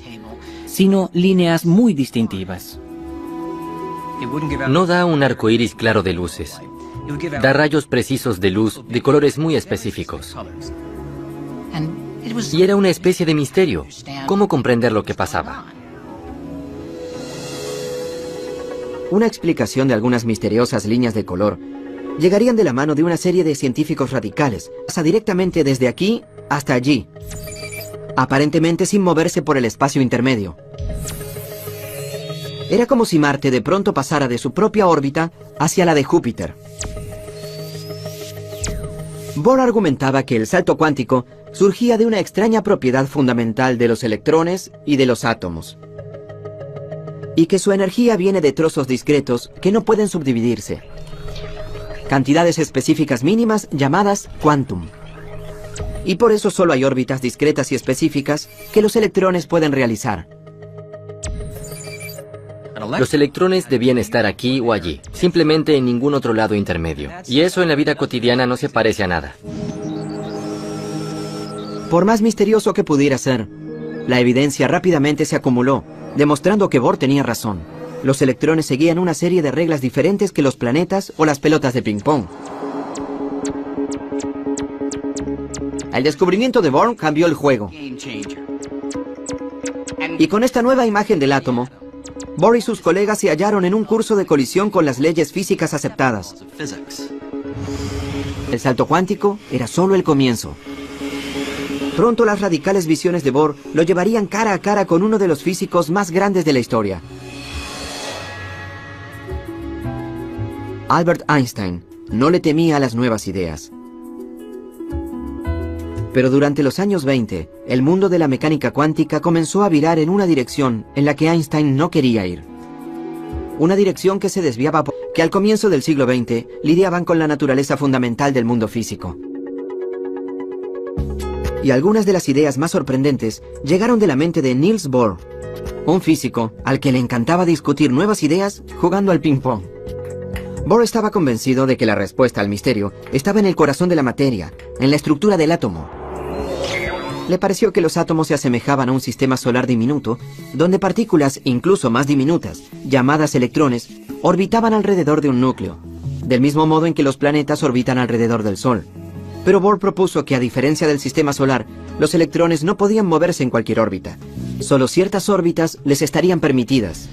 sino líneas muy distintivas. No da un arco iris claro de luces. Da rayos precisos de luz de colores muy específicos. Y era una especie de misterio. ¿Cómo comprender lo que pasaba? Una explicación de algunas misteriosas líneas de color llegarían de la mano de una serie de científicos radicales, pasa directamente desde aquí hasta allí, aparentemente sin moverse por el espacio intermedio. Era como si Marte de pronto pasara de su propia órbita hacia la de Júpiter. Bohr argumentaba que el salto cuántico surgía de una extraña propiedad fundamental de los electrones y de los átomos, y que su energía viene de trozos discretos que no pueden subdividirse. Cantidades específicas mínimas llamadas quantum. Y por eso solo hay órbitas discretas y específicas que los electrones pueden realizar. Los electrones debían estar aquí o allí, simplemente en ningún otro lado intermedio. Y eso en la vida cotidiana no se parece a nada. Por más misterioso que pudiera ser, la evidencia rápidamente se acumuló, demostrando que Bohr tenía razón. Los electrones seguían una serie de reglas diferentes que los planetas o las pelotas de ping-pong. El descubrimiento de Bohr cambió el juego. Y con esta nueva imagen del átomo, Bohr y sus colegas se hallaron en un curso de colisión con las leyes físicas aceptadas. El salto cuántico era solo el comienzo. Pronto las radicales visiones de Bohr lo llevarían cara a cara con uno de los físicos más grandes de la historia. Albert Einstein no le temía a las nuevas ideas. Pero durante los años 20, el mundo de la mecánica cuántica comenzó a virar en una dirección en la que Einstein no quería ir. Una dirección que se desviaba que al comienzo del siglo XX lidiaban con la naturaleza fundamental del mundo físico. Y algunas de las ideas más sorprendentes llegaron de la mente de Niels Bohr, un físico al que le encantaba discutir nuevas ideas jugando al ping-pong. Bohr estaba convencido de que la respuesta al misterio estaba en el corazón de la materia, en la estructura del átomo. Le pareció que los átomos se asemejaban a un sistema solar diminuto, donde partículas incluso más diminutas, llamadas electrones, orbitaban alrededor de un núcleo, del mismo modo en que los planetas orbitan alrededor del Sol. Pero Bohr propuso que, a diferencia del sistema solar, los electrones no podían moverse en cualquier órbita. Solo ciertas órbitas les estarían permitidas.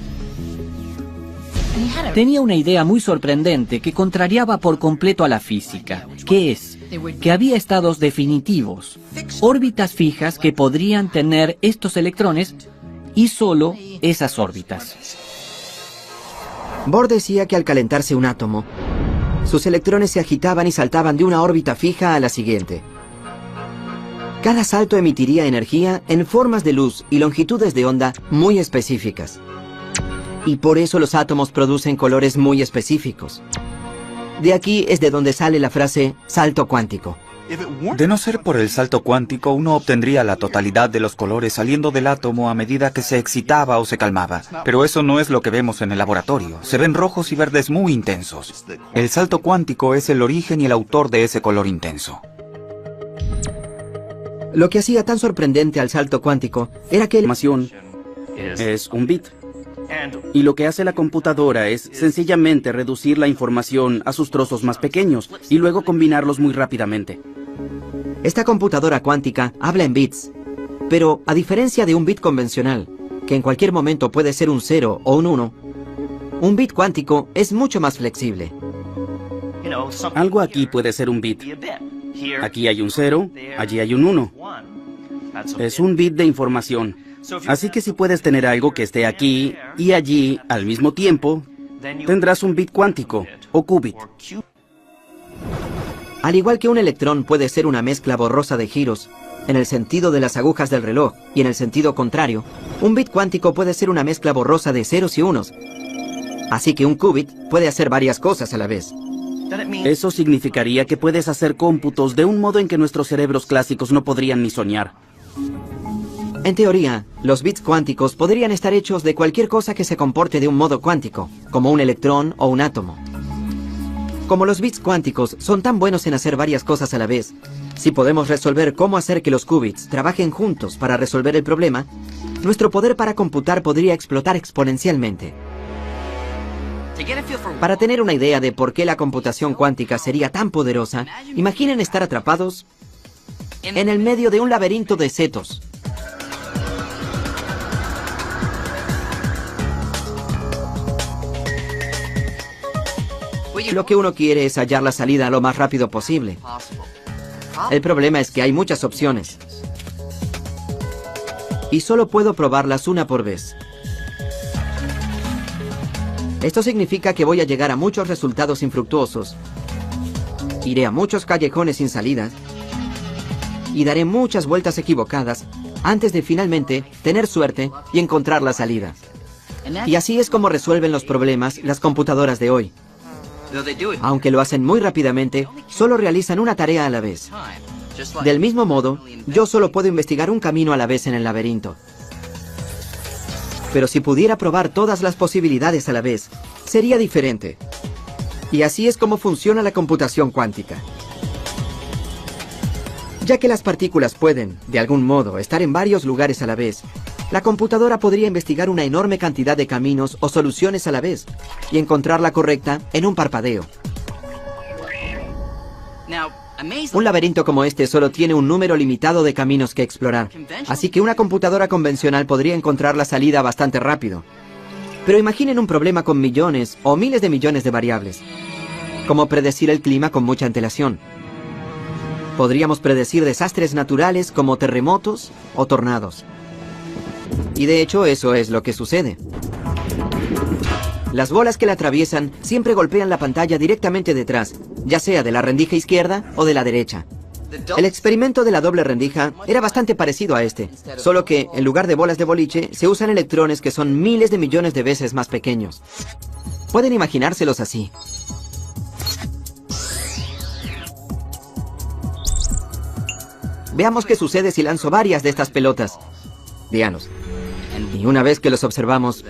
Tenía una idea muy sorprendente que contrariaba por completo a la física, que es que había estados definitivos, órbitas fijas que podrían tener estos electrones y solo esas órbitas. Bohr decía que al calentarse un átomo, sus electrones se agitaban y saltaban de una órbita fija a la siguiente. Cada salto emitiría energía en formas de luz y longitudes de onda muy específicas. Y por eso los átomos producen colores muy específicos. De aquí es de donde sale la frase salto cuántico. De no ser por el salto cuántico, uno obtendría la totalidad de los colores saliendo del átomo a medida que se excitaba o se calmaba. Pero eso no es lo que vemos en el laboratorio. Se ven rojos y verdes muy intensos. El salto cuántico es el origen y el autor de ese color intenso. Lo que hacía tan sorprendente al salto cuántico era que información es un bit. Y lo que hace la computadora es sencillamente reducir la información a sus trozos más pequeños y luego combinarlos muy rápidamente. Esta computadora cuántica habla en bits, pero a diferencia de un bit convencional, que en cualquier momento puede ser un 0 o un 1, un bit cuántico es mucho más flexible. Algo aquí puede ser un bit. Aquí hay un 0, allí hay un 1. Es un bit de información. Así que si puedes tener algo que esté aquí y allí al mismo tiempo, tendrás un bit cuántico o qubit. Al igual que un electrón puede ser una mezcla borrosa de giros, en el sentido de las agujas del reloj y en el sentido contrario, un bit cuántico puede ser una mezcla borrosa de ceros y unos. Así que un qubit puede hacer varias cosas a la vez. Eso significaría que puedes hacer cómputos de un modo en que nuestros cerebros clásicos no podrían ni soñar. En teoría, los bits cuánticos podrían estar hechos de cualquier cosa que se comporte de un modo cuántico, como un electrón o un átomo. Como los bits cuánticos son tan buenos en hacer varias cosas a la vez, si podemos resolver cómo hacer que los qubits trabajen juntos para resolver el problema, nuestro poder para computar podría explotar exponencialmente. Para tener una idea de por qué la computación cuántica sería tan poderosa, imaginen estar atrapados en el medio de un laberinto de setos. Lo que uno quiere es hallar la salida lo más rápido posible. El problema es que hay muchas opciones. Y solo puedo probarlas una por vez. Esto significa que voy a llegar a muchos resultados infructuosos. Iré a muchos callejones sin salida. Y daré muchas vueltas equivocadas antes de finalmente tener suerte y encontrar la salida. Y así es como resuelven los problemas las computadoras de hoy. Aunque lo hacen muy rápidamente, solo realizan una tarea a la vez. Del mismo modo, yo solo puedo investigar un camino a la vez en el laberinto. Pero si pudiera probar todas las posibilidades a la vez, sería diferente. Y así es como funciona la computación cuántica. Ya que las partículas pueden, de algún modo, estar en varios lugares a la vez, la computadora podría investigar una enorme cantidad de caminos o soluciones a la vez y encontrar la correcta en un parpadeo. Un laberinto como este solo tiene un número limitado de caminos que explorar, así que una computadora convencional podría encontrar la salida bastante rápido. Pero imaginen un problema con millones o miles de millones de variables, como predecir el clima con mucha antelación. Podríamos predecir desastres naturales como terremotos o tornados. Y de hecho eso es lo que sucede. Las bolas que la atraviesan siempre golpean la pantalla directamente detrás, ya sea de la rendija izquierda o de la derecha. El experimento de la doble rendija era bastante parecido a este, solo que en lugar de bolas de boliche se usan electrones que son miles de millones de veces más pequeños. Pueden imaginárselos así. Veamos qué sucede si lanzo varias de estas pelotas. Díganos. Y una vez que los observamos,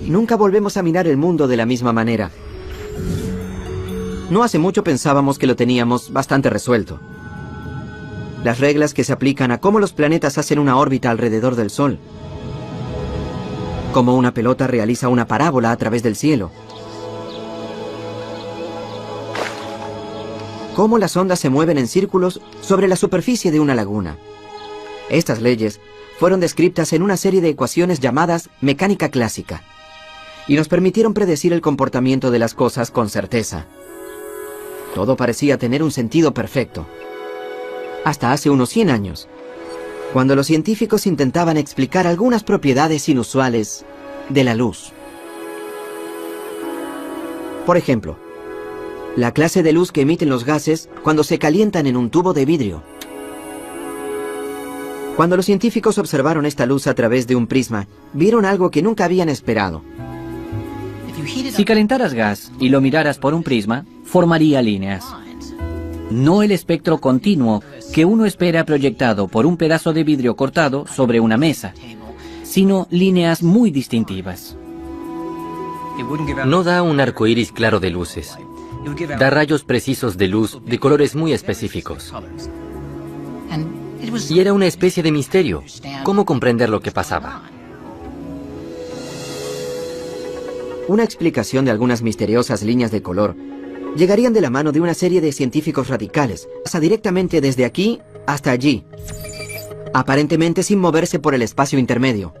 nunca volvemos a mirar el mundo de la misma manera. No hace mucho pensábamos que lo teníamos bastante resuelto. Las reglas que se aplican a cómo los planetas hacen una órbita alrededor del Sol. Cómo una pelota realiza una parábola a través del cielo. Cómo las ondas se mueven en círculos sobre la superficie de una laguna. Estas leyes fueron descritas en una serie de ecuaciones llamadas mecánica clásica, y nos permitieron predecir el comportamiento de las cosas con certeza. Todo parecía tener un sentido perfecto. Hasta hace unos 100 años, cuando los científicos intentaban explicar algunas propiedades inusuales de la luz. Por ejemplo, la clase de luz que emiten los gases cuando se calientan en un tubo de vidrio. Cuando los científicos observaron esta luz a través de un prisma, vieron algo que nunca habían esperado. Si calentaras gas y lo miraras por un prisma, formaría líneas. No el espectro continuo que uno espera proyectado por un pedazo de vidrio cortado sobre una mesa, sino líneas muy distintivas. No da un arco iris claro de luces. Da rayos precisos de luz de colores muy específicos. Y era una especie de misterio. ¿Cómo comprender lo que pasaba? Una explicación de algunas misteriosas líneas de color llegarían de la mano de una serie de científicos radicales, pasa directamente desde aquí hasta allí, aparentemente sin moverse por el espacio intermedio.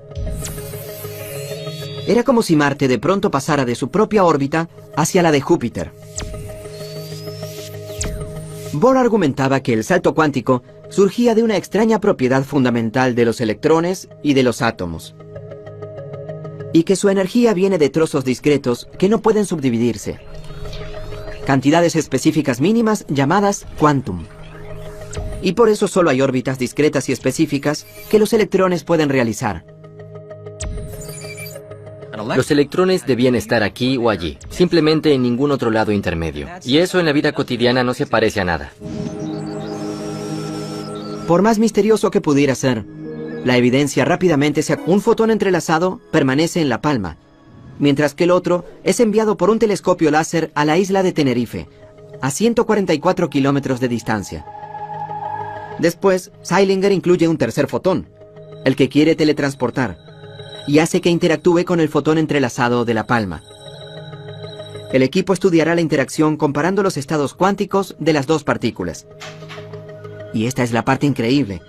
Era como si Marte de pronto pasara de su propia órbita hacia la de Júpiter. Bohr argumentaba que el salto cuántico surgía de una extraña propiedad fundamental de los electrones y de los átomos, y que su energía viene de trozos discretos que no pueden subdividirse, cantidades específicas mínimas llamadas quantum. Y por eso solo hay órbitas discretas y específicas que los electrones pueden realizar. Los electrones debían estar aquí o allí, simplemente en ningún otro lado intermedio. Y eso en la vida cotidiana no se parece a nada. Por más misterioso que pudiera ser, la evidencia rápidamente un fotón entrelazado permanece en la palma, mientras que el otro es enviado por un telescopio láser a la isla de Tenerife, a 144 kilómetros de distancia. Después, Zeilinger incluye un tercer fotón, el que quiere teletransportar, y hace que interactúe con el fotón entrelazado de la palma. El equipo estudiará la interacción comparando los estados cuánticos de las dos partículas. Y esta es la parte increíble.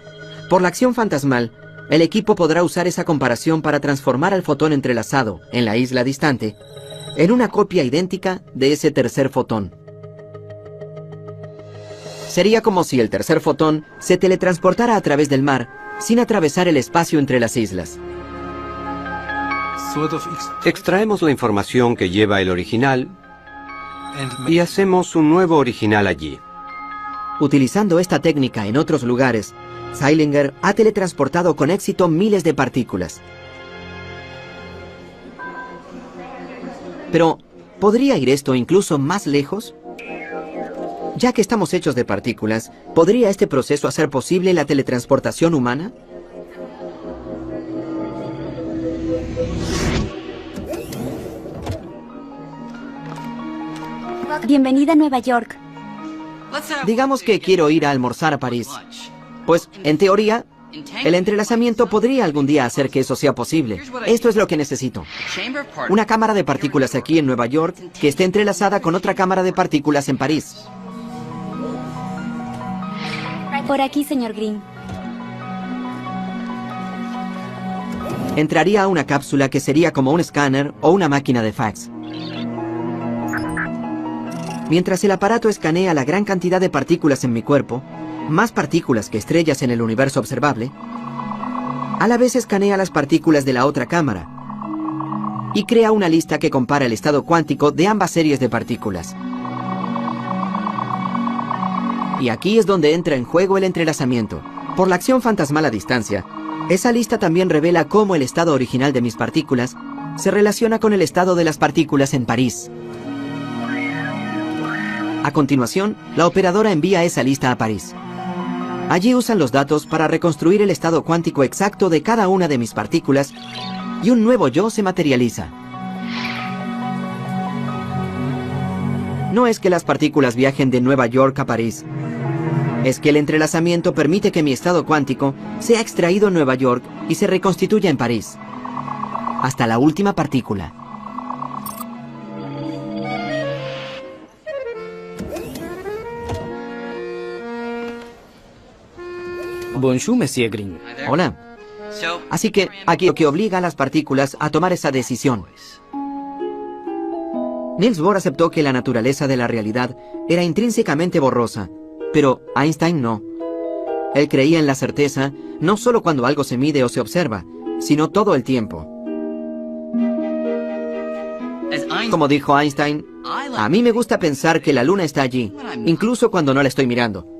Por la acción fantasmal, el equipo podrá usar esa comparación para transformar al fotón entrelazado en la isla distante en una copia idéntica de ese tercer fotón. Sería como si el tercer fotón se teletransportara a través del mar sin atravesar el espacio entre las islas. Extraemos la información que lleva el original y hacemos un nuevo original allí. Utilizando esta técnica en otros lugares, Zeilinger ha teletransportado con éxito miles de partículas. Pero, ¿podría ir esto incluso más lejos? Ya que estamos hechos de partículas, ¿podría este proceso hacer posible la teletransportación humana? Bienvenida a Nueva York. Digamos que quiero ir a almorzar a París. Pues, en teoría, el entrelazamiento podría algún día hacer que eso sea posible. Esto es lo que necesito. Una cámara de partículas aquí en Nueva York que esté entrelazada con otra cámara de partículas en París. Por aquí, señor Green. Entraría a una cápsula que sería como un escáner o una máquina de fax. Mientras el aparato escanea la gran cantidad de partículas en mi cuerpo, más partículas que estrellas en el universo observable, a la vez escanea las partículas de la otra cámara y crea una lista que compara el estado cuántico de ambas series de partículas. Y aquí es donde entra en juego el entrelazamiento. Por la acción fantasmal a distancia, esa lista también revela cómo el estado original de mis partículas se relaciona con el estado de las partículas en París. A continuación, la operadora envía esa lista a París. Allí usan los datos para reconstruir el estado cuántico exacto de cada una de mis partículas y un nuevo yo se materializa. No es que las partículas viajen de Nueva York a París. Es que el entrelazamiento permite que mi estado cuántico sea extraído en Nueva York y se reconstituya en París. Hasta la última partícula. Bonjour, Monsieur Green. Hola. Así que aquí lo que obliga a las partículas a tomar esa decisión. Niels Bohr aceptó que la naturaleza de la realidad era intrínsecamente borrosa, pero Einstein no. Él creía en la certeza no solo cuando algo se mide o se observa, sino todo el tiempo. Como dijo Einstein, a mí me gusta pensar que la luna está allí, incluso cuando no la estoy mirando.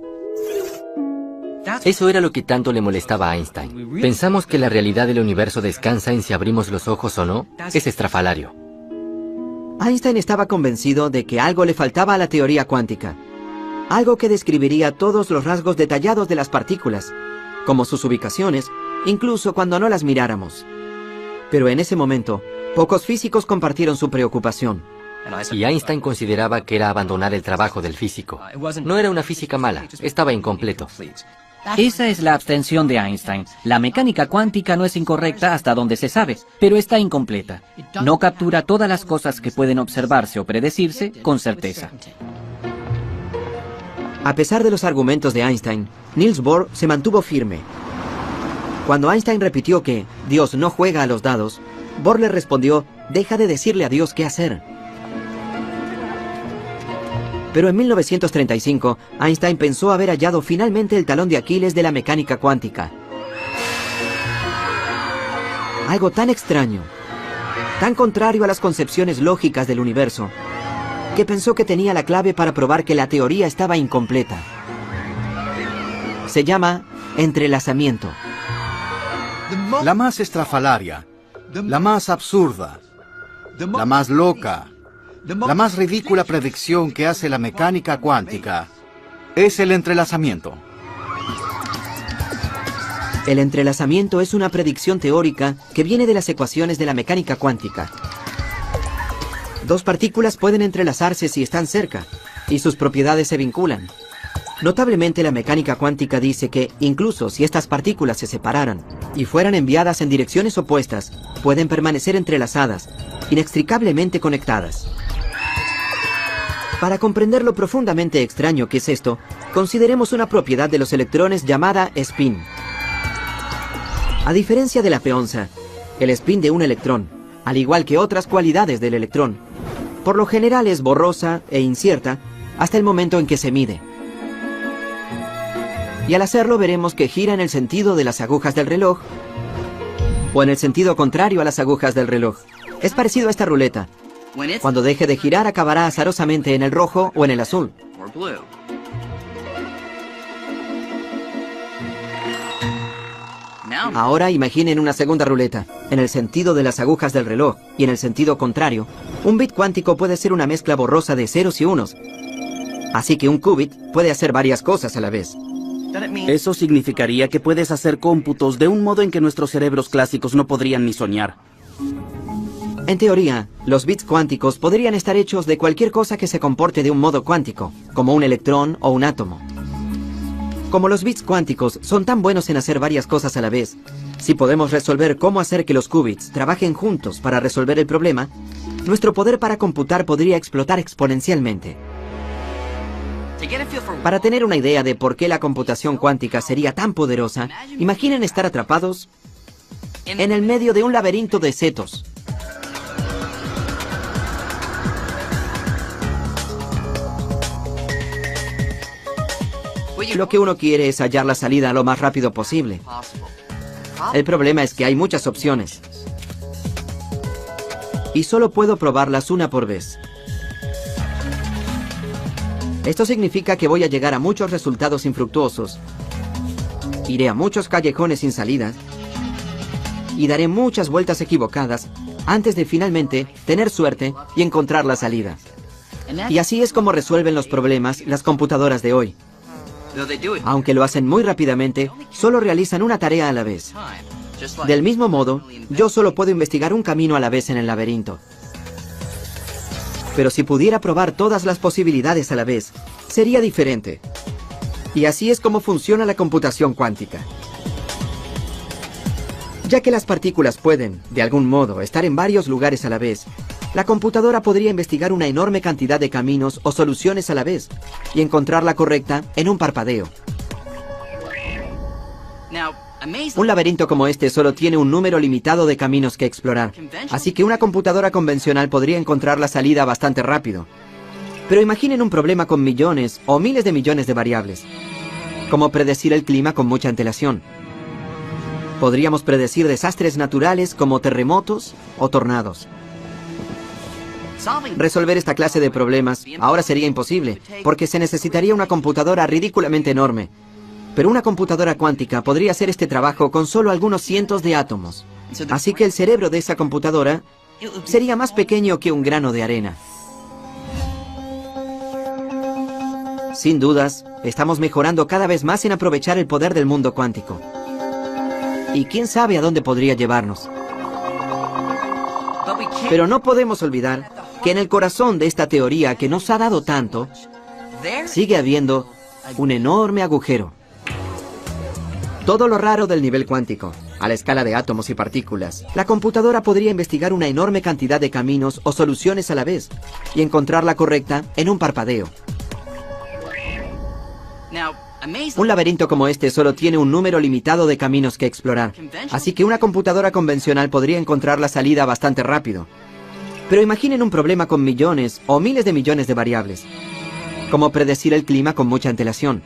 Eso era lo que tanto le molestaba a Einstein. ¿Pensamos que la realidad del universo descansa en si abrimos los ojos o no? Es estrafalario. Einstein estaba convencido de que algo le faltaba a la teoría cuántica. Algo que describiría todos los rasgos detallados de las partículas, como sus ubicaciones, incluso cuando no las miráramos. Pero en ese momento, pocos físicos compartieron su preocupación. Y Einstein consideraba que era abandonar el trabajo del físico. No era una física mala, estaba incompleto. Esa es la abstención de Einstein. La mecánica cuántica no es incorrecta hasta donde se sabe, pero está incompleta. No captura todas las cosas que pueden observarse o predecirse con certeza. A pesar de los argumentos de Einstein, Niels Bohr se mantuvo firme. Cuando Einstein repitió que Dios no juega a los dados, Bohr le respondió: deja de decirle a Dios qué hacer. Pero en 1935, Einstein pensó haber hallado finalmente el talón de Aquiles de la mecánica cuántica. Algo tan extraño, tan contrario a las concepciones lógicas del universo, que pensó que tenía la clave para probar que la teoría estaba incompleta. Se llama entrelazamiento. La más estrafalaria, la más absurda, la más loca, la más ridícula predicción que hace la mecánica cuántica es el entrelazamiento. El entrelazamiento es una predicción teórica que viene de las ecuaciones de la mecánica cuántica. Dos partículas pueden entrelazarse si están cerca, y sus propiedades se vinculan. Notablemente, la mecánica cuántica dice que, incluso si estas partículas se separaran y fueran enviadas en direcciones opuestas, pueden permanecer entrelazadas, inextricablemente conectadas. Para comprender lo profundamente extraño que es esto, consideremos una propiedad de los electrones llamada spin. A diferencia de la peonza, el spin de un electrón, al igual que otras cualidades del electrón, por lo general es borrosa e incierta hasta el momento en que se mide. Y al hacerlo veremos que gira en el sentido de las agujas del reloj o en el sentido contrario a las agujas del reloj. Es parecido a esta ruleta. Cuando deje de girar acabará azarosamente en el rojo o en el azul. Ahora imaginen una segunda ruleta, en el sentido de las agujas del reloj y en el sentido contrario. Un bit cuántico puede ser una mezcla borrosa de ceros y unos. Así que un qubit puede hacer varias cosas a la vez. Eso significaría que puedes hacer cómputos de un modo en que nuestros cerebros clásicos no podrían ni soñar. En teoría, los bits cuánticos podrían estar hechos de cualquier cosa que se comporte de un modo cuántico, como un electrón o un átomo. Como los bits cuánticos son tan buenos en hacer varias cosas a la vez, si podemos resolver cómo hacer que los qubits trabajen juntos para resolver el problema, nuestro poder para computar podría explotar exponencialmente. Para tener una idea de por qué la computación cuántica sería tan poderosa, imaginen estar atrapados en el medio de un laberinto de setos. Lo que uno quiere es hallar la salida lo más rápido posible. El problema es que hay muchas opciones. Y solo puedo probarlas una por vez. Esto significa que voy a llegar a muchos resultados infructuosos. Iré a muchos callejones sin salida. Y daré muchas vueltas equivocadas antes de finalmente tener suerte y encontrar la salida. Y así es como resuelven los problemas las computadoras de hoy. Aunque lo hacen muy rápidamente, solo realizan una tarea a la vez. Del mismo modo, yo solo puedo investigar un camino a la vez en el laberinto. Pero si pudiera probar todas las posibilidades a la vez, sería diferente. Y así es como funciona la computación cuántica. Ya que las partículas pueden, de algún modo, estar en varios lugares a la vez, la computadora podría investigar una enorme cantidad de caminos o soluciones a la vez y encontrar la correcta en un parpadeo. Un laberinto como este solo tiene un número limitado de caminos que explorar, así que una computadora convencional podría encontrar la salida bastante rápido. Pero imaginen un problema con millones o miles de millones de variables, como predecir el clima con mucha antelación. Podríamos predecir desastres naturales como terremotos o tornados. Resolver esta clase de problemas ahora sería imposible, porque se necesitaría una computadora ridículamente enorme. Pero una computadora cuántica podría hacer este trabajo con solo algunos cientos de átomos. Así que el cerebro de esa computadora sería más pequeño que un grano de arena. Sin dudas, estamos mejorando cada vez más en aprovechar el poder del mundo cuántico. Y quién sabe a dónde podría llevarnos. Pero no podemos olvidar que en el corazón de esta teoría que nos ha dado tanto, sigue habiendo un enorme agujero. Todo lo raro del nivel cuántico, a la escala de átomos y partículas. La computadora podría investigar una enorme cantidad de caminos o soluciones a la vez y encontrar la correcta en un parpadeo. Un laberinto como este solo tiene un número limitado de caminos que explorar, así que una computadora convencional podría encontrar la salida bastante rápido. Pero imaginen un problema con millones o miles de millones de variables, como predecir el clima con mucha antelación.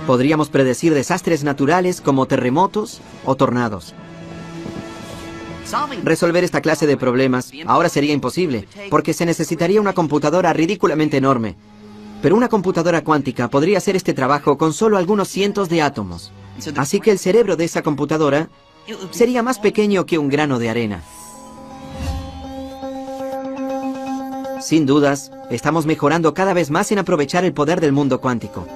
Podríamos predecir desastres naturales como terremotos o tornados. Resolver esta clase de problemas ahora sería imposible, porque se necesitaría una computadora ridículamente enorme. Pero una computadora cuántica podría hacer este trabajo con solo algunos cientos de átomos. Así que el cerebro de esa computadora sería más pequeño que un grano de arena. Sin dudas, estamos mejorando cada vez más en aprovechar el poder del mundo cuántico.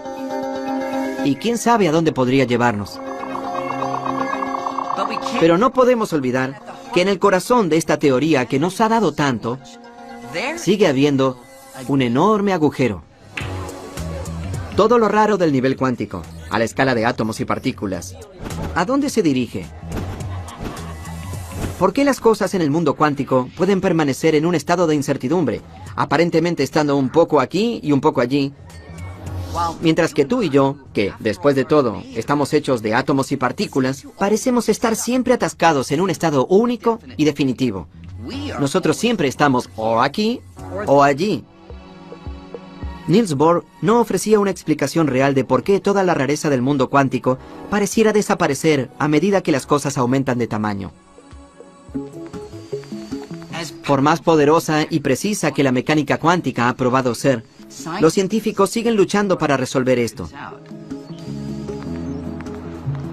Y quién sabe a dónde podría llevarnos. Pero no podemos olvidar que en el corazón de esta teoría que nos ha dado tanto, sigue habiendo un enorme agujero. Todo lo raro del nivel cuántico, a la escala de átomos y partículas. ¿A dónde se dirige? ¿Por qué las cosas en el mundo cuántico pueden permanecer en un estado de incertidumbre, aparentemente estando un poco aquí y un poco allí? Mientras que tú y yo, que, después de todo, estamos hechos de átomos y partículas, parecemos estar siempre atascados en un estado único y definitivo. Nosotros siempre estamos o aquí o allí. Niels Bohr no ofrecía una explicación real de por qué toda la rareza del mundo cuántico pareciera desaparecer a medida que las cosas aumentan de tamaño. Por más poderosa y precisa que la mecánica cuántica ha probado ser, los científicos siguen luchando para resolver esto.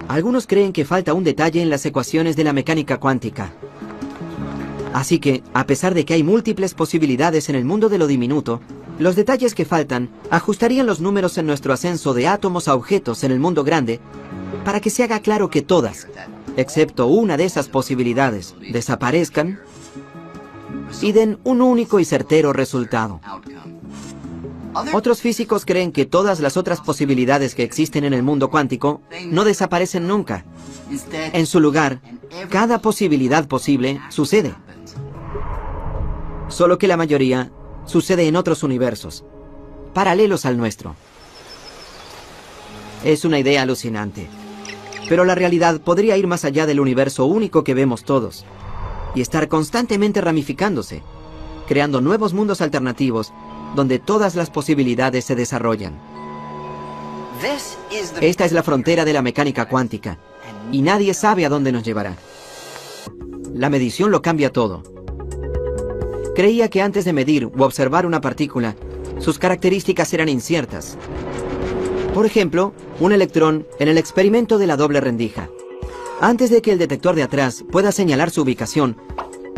Algunos creen que falta un detalle en las ecuaciones de la mecánica cuántica. Así que, a pesar de que hay múltiples posibilidades en el mundo de lo diminuto, los detalles que faltan ajustarían los números en nuestro ascenso de átomos a objetos en el mundo grande para que se haga claro que todas, excepto una de esas posibilidades, desaparezcan y den un único y certero resultado. Otros físicos creen que todas las otras posibilidades que existen en el mundo cuántico no desaparecen nunca. En su lugar, cada posibilidad posible sucede. Solo que la mayoría sucede en otros universos, paralelos al nuestro. Es una idea alucinante, pero la realidad podría ir más allá del universo único que vemos todos, y estar constantemente ramificándose, creando nuevos mundos alternativos donde todas las posibilidades se desarrollan. Esta es la frontera de la mecánica cuántica, y nadie sabe a dónde nos llevará. La medición lo cambia todo. Creía que antes de medir u observar una partícula, sus características eran inciertas. Por ejemplo, un electrón en el experimento de la doble rendija. Antes de que el detector de atrás pueda señalar su ubicación,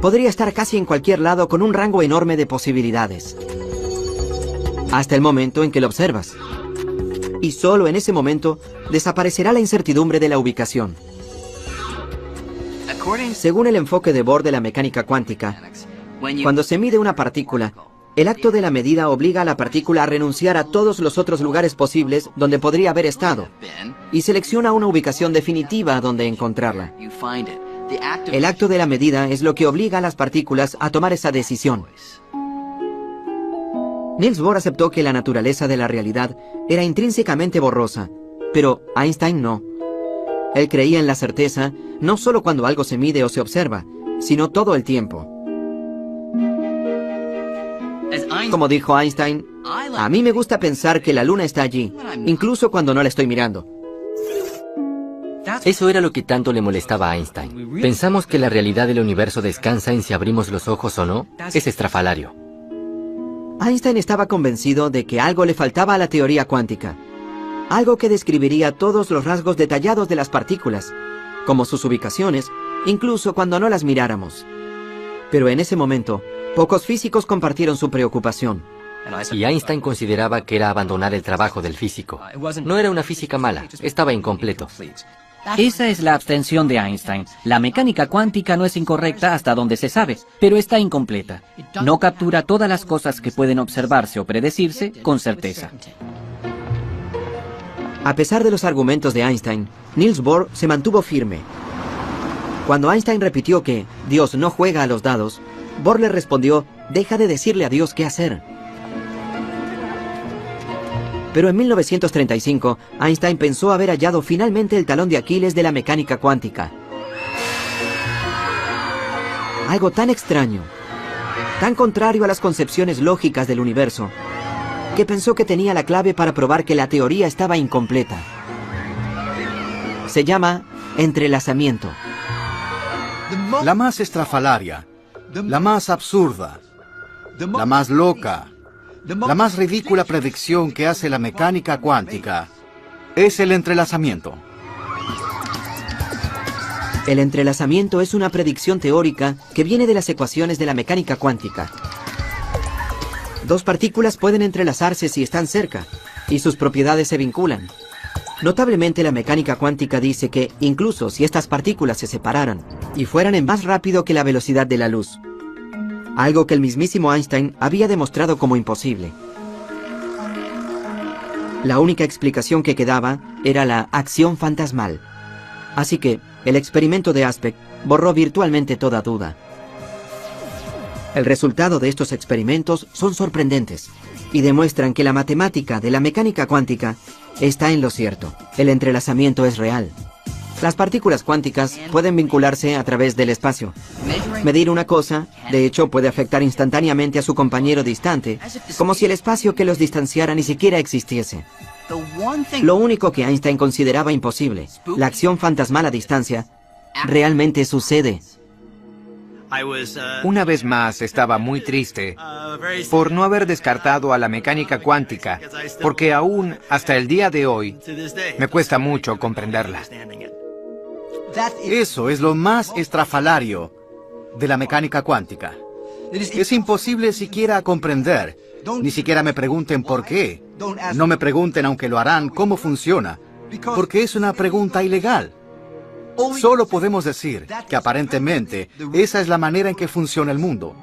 podría estar casi en cualquier lado con un rango enorme de posibilidades. Hasta el momento en que lo observas. Y solo en ese momento desaparecerá la incertidumbre de la ubicación. Según el enfoque de Bohr de la mecánica cuántica, cuando se mide una partícula, el acto de la medida obliga a la partícula a renunciar a todos los otros lugares posibles donde podría haber estado, y selecciona una ubicación definitiva donde encontrarla. El acto de la medida es lo que obliga a las partículas a tomar esa decisión. Niels Bohr aceptó que la naturaleza de la realidad era intrínsecamente borrosa, pero Einstein no. Él creía en la certeza no solo cuando algo se mide o se observa, sino todo el tiempo. Como dijo Einstein, a mí me gusta pensar que la luna está allí, incluso cuando no la estoy mirando. Eso era lo que tanto le molestaba a Einstein. ¿Pensamos que la realidad del universo descansa en si abrimos los ojos o no? Es estrafalario. Einstein estaba convencido de que algo le faltaba a la teoría cuántica. Algo que describiría todos los rasgos detallados de las partículas, como sus ubicaciones, incluso cuando no las miráramos. Pero en ese momento, pocos físicos compartieron su preocupación. Y Einstein consideraba que era abandonar el trabajo del físico. No era una física mala, estaba incompleto. Esa es la abstención de Einstein. La mecánica cuántica no es incorrecta hasta donde se sabe, pero está incompleta. No captura todas las cosas que pueden observarse o predecirse con certeza. A pesar de los argumentos de Einstein, Niels Bohr se mantuvo firme. Cuando Einstein repitió que Dios no juega a los dados, Bohr le respondió: deja de decirle a Dios qué hacer. Pero en 1935, Einstein pensó haber hallado finalmente el talón de Aquiles de la mecánica cuántica. Algo tan extraño, tan contrario a las concepciones lógicas del universo, que pensó que tenía la clave para probar que la teoría estaba incompleta. Se llama entrelazamiento. La más estrafalaria, la más absurda, la más loca, la más ridícula predicción que hace la mecánica cuántica es el entrelazamiento. El entrelazamiento es una predicción teórica que viene de las ecuaciones de la mecánica cuántica. Dos partículas pueden entrelazarse si están cerca, y sus propiedades se vinculan. Notablemente, la mecánica cuántica dice que, incluso si estas partículas se separaran y fueran más rápido que la velocidad de la luz, algo que el mismísimo Einstein había demostrado como imposible. La única explicación que quedaba era la acción fantasmal. Así que, el experimento de Aspect borró virtualmente toda duda. El resultado de estos experimentos son sorprendentes y demuestran que la matemática de la mecánica cuántica está en lo cierto. El entrelazamiento es real. Las partículas cuánticas pueden vincularse a través del espacio. Medir una cosa, de hecho, puede afectar instantáneamente a su compañero distante, como si el espacio que los distanciara ni siquiera existiese. Lo único que Einstein consideraba imposible, la acción fantasmal a distancia, realmente sucede. Una vez más estaba muy triste por no haber descartado a la mecánica cuántica, porque aún hasta el día de hoy me cuesta mucho comprenderla. Eso es lo más estrafalario de la mecánica cuántica. Es imposible siquiera comprender. Ni siquiera me pregunten por qué. No me pregunten, aunque lo harán, cómo funciona, porque es una pregunta ilegal. Solo podemos decir que aparentemente esa es la manera en que funciona el mundo.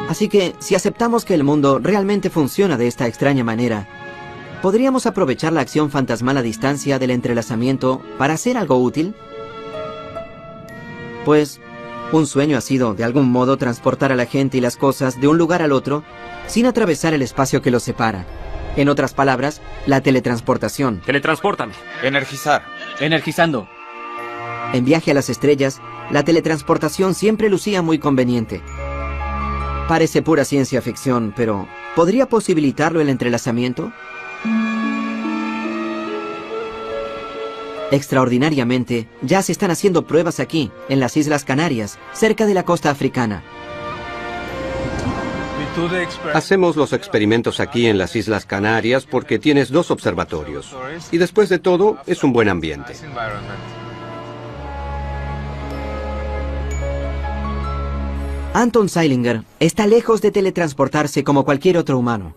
Así que, si aceptamos que el mundo realmente funciona de esta extraña manera, ¿podríamos aprovechar la acción fantasmal a distancia del entrelazamiento para hacer algo útil? Pues, un sueño ha sido, de algún modo, transportar a la gente y las cosas de un lugar al otro sin atravesar el espacio que los separa. En otras palabras, la teletransportación. Teletranspórtame. Energizar. Energizando. En Viaje a las Estrellas, la teletransportación siempre lucía muy conveniente. Parece pura ciencia ficción, pero ¿podría posibilitarlo el entrelazamiento? Extraordinariamente, ya se están haciendo pruebas aquí, en las Islas Canarias, cerca de la costa africana. Hacemos los experimentos aquí en las Islas Canarias porque tienes 2 observatorios. Y después de todo, es un buen ambiente. Anton Zeilinger está lejos de teletransportarse como cualquier otro humano.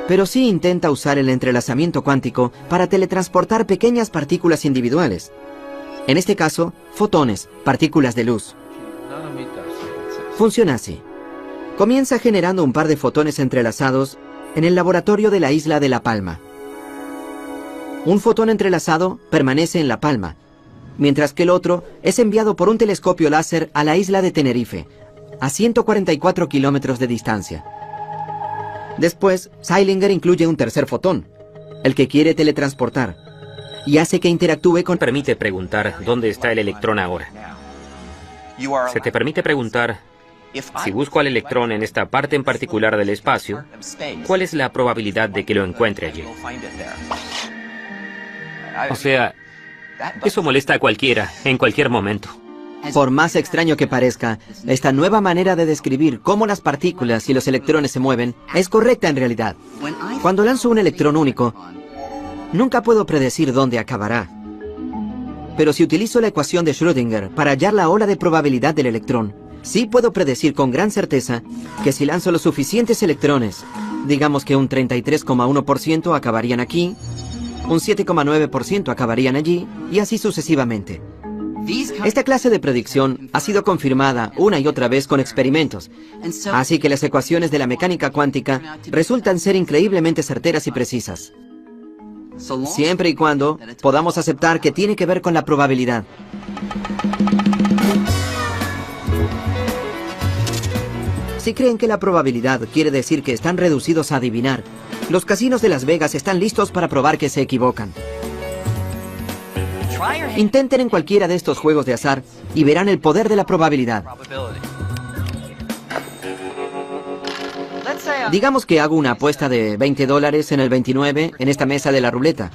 Pero sí intenta usar el entrelazamiento cuántico para teletransportar pequeñas partículas individuales. En este caso, fotones, partículas de luz. Funciona así. Comienza generando un par de fotones entrelazados en el laboratorio de la isla de La Palma. Un fotón entrelazado permanece en La Palma, mientras que el otro es enviado por un telescopio láser a la isla de Tenerife, a 144 kilómetros de distancia. Después, Zeilinger incluye un tercer fotón, el que quiere teletransportar, y hace que interactúe con... Permite preguntar dónde está el electrón ahora. Se te permite preguntar, si busco al electrón en esta parte en particular del espacio, ¿cuál es la probabilidad de que lo encuentre allí? O sea, eso molesta a cualquiera, en cualquier momento. Por más extraño que parezca, esta nueva manera de describir cómo las partículas y los electrones se mueven es correcta en realidad. Cuando lanzo un electrón único, nunca puedo predecir dónde acabará. Pero si utilizo la ecuación de Schrödinger para hallar la ola de probabilidad del electrón, sí puedo predecir con gran certeza que si lanzo los suficientes electrones, digamos que un 33,1% acabarían aquí, un 7,9% acabarían allí, y así sucesivamente. Esta clase de predicción ha sido confirmada una y otra vez con experimentos, así que las ecuaciones de la mecánica cuántica resultan ser increíblemente certeras y precisas, siempre y cuando podamos aceptar que tiene que ver con la probabilidad. Si creen que la probabilidad quiere decir que están reducidos a adivinar, los casinos de Las Vegas están listos para probar que se equivocan. Intenten en cualquiera de estos juegos de azar y verán el poder de la probabilidad. Digamos que hago una apuesta de $20 en el 29 en esta mesa de la ruleta.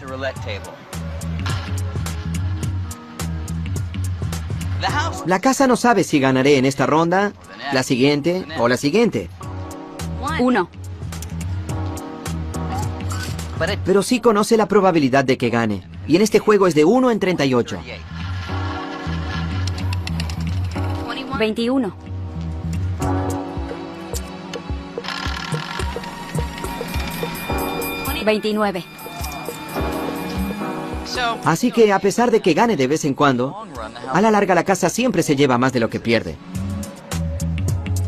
La casa no sabe si ganaré en esta ronda, la siguiente o la siguiente. 1. Pero sí conoce la probabilidad de que gane. Y en este juego es de 1 en 38. 21. 29. Así que a pesar de que gane de vez en cuando, a la larga la casa siempre se lleva más de lo que pierde.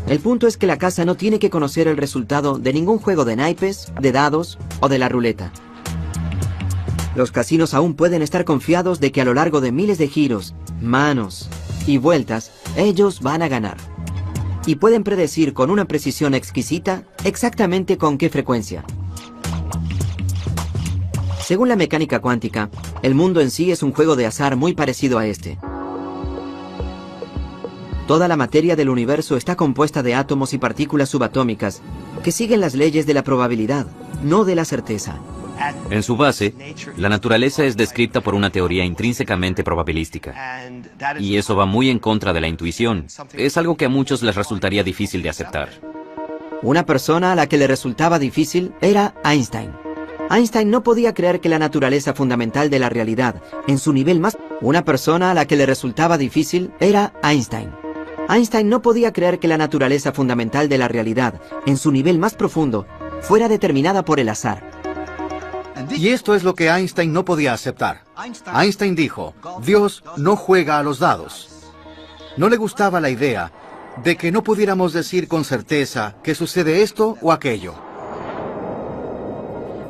El punto es que la casa no tiene que conocer el resultado de ningún juego de naipes, de dados o de la ruleta. Los casinos aún pueden estar confiados de que a lo largo de miles de giros, manos y vueltas, ellos van a ganar. Y pueden predecir con una precisión exquisita exactamente con qué frecuencia. Según la mecánica cuántica, el mundo en sí es un juego de azar muy parecido a este. Toda la materia del universo está compuesta de átomos y partículas subatómicas que siguen las leyes de la probabilidad, no de la certeza. En su base, la naturaleza es descrita por una teoría intrínsecamente probabilística. Y eso va muy en contra de la intuición. Es algo que a muchos les resultaría difícil de aceptar. Una persona a la que le resultaba difícil era Einstein. Einstein no podía creer que la naturaleza fundamental de la realidad, en su nivel más... Una persona a la que le resultaba difícil era Einstein. Einstein no podía creer que la naturaleza fundamental de la realidad, en su nivel más profundo, fuera determinada por el azar. Y esto es lo que Einstein no podía aceptar. Einstein dijo, Dios no juega a los dados. No le gustaba la idea de que no pudiéramos decir con certeza que sucede esto o aquello.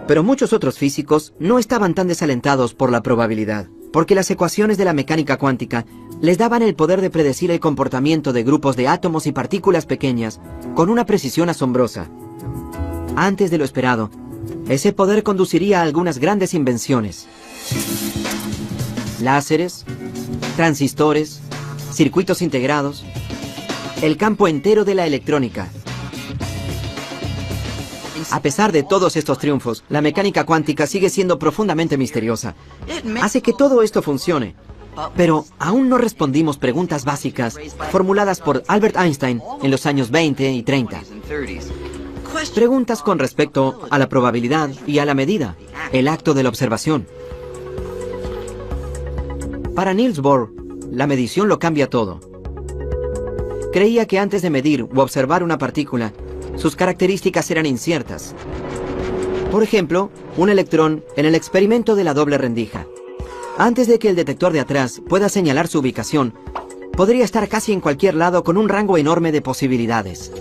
Pero muchos otros físicos no estaban tan desalentados por la probabilidad, porque las ecuaciones de la mecánica cuántica les daban el poder de predecir el comportamiento de grupos de átomos y partículas pequeñas con una precisión asombrosa. Antes de lo esperado, ese poder conduciría a algunas grandes invenciones. Láseres, transistores, circuitos integrados, el campo entero de la electrónica. A pesar de todos estos triunfos, la mecánica cuántica sigue siendo profundamente misteriosa. Hace que todo esto funcione, pero aún no respondimos preguntas básicas formuladas por Albert Einstein en los años 20 y 30. Preguntas con respecto a la probabilidad y a la medida, el acto de la observación. Para Niels Bohr, la medición lo cambia todo. Creía que antes de medir u observar una partícula, sus características eran inciertas. Por ejemplo, un electrón en el experimento de la doble rendija. Antes de que el detector de atrás pueda señalar su ubicación, podría estar casi en cualquier lado con un rango enorme de posibilidades.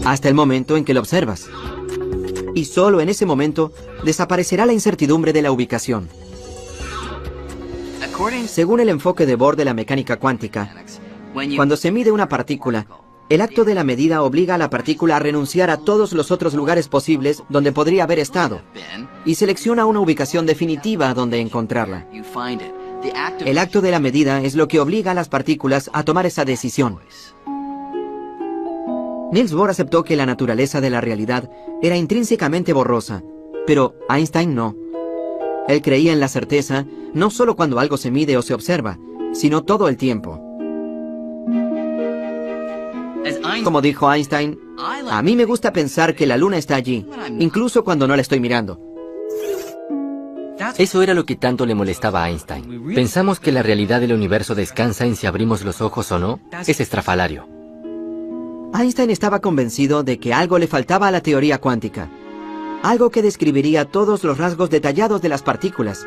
Hasta el momento en que lo observas. Y solo en ese momento desaparecerá la incertidumbre de la ubicación. Según el enfoque de Bohr de la mecánica cuántica, cuando se mide una partícula, el acto de la medida obliga a la partícula a renunciar a todos los otros lugares posibles donde podría haber estado y selecciona una ubicación definitiva donde encontrarla. El acto de la medida es lo que obliga a las partículas a tomar esa decisión. Niels Bohr aceptó que la naturaleza de la realidad era intrínsecamente borrosa, pero Einstein no. Él creía en la certeza no solo cuando algo se mide o se observa, sino todo el tiempo. Como dijo Einstein, a mí me gusta pensar que la luna está allí, incluso cuando no la estoy mirando. Eso era lo que tanto le molestaba a Einstein. ¿Pensamos que la realidad del universo descansa en si abrimos los ojos o no? Es estrafalario. Einstein estaba convencido de que algo le faltaba a la teoría cuántica. Algo que describiría todos los rasgos detallados de las partículas,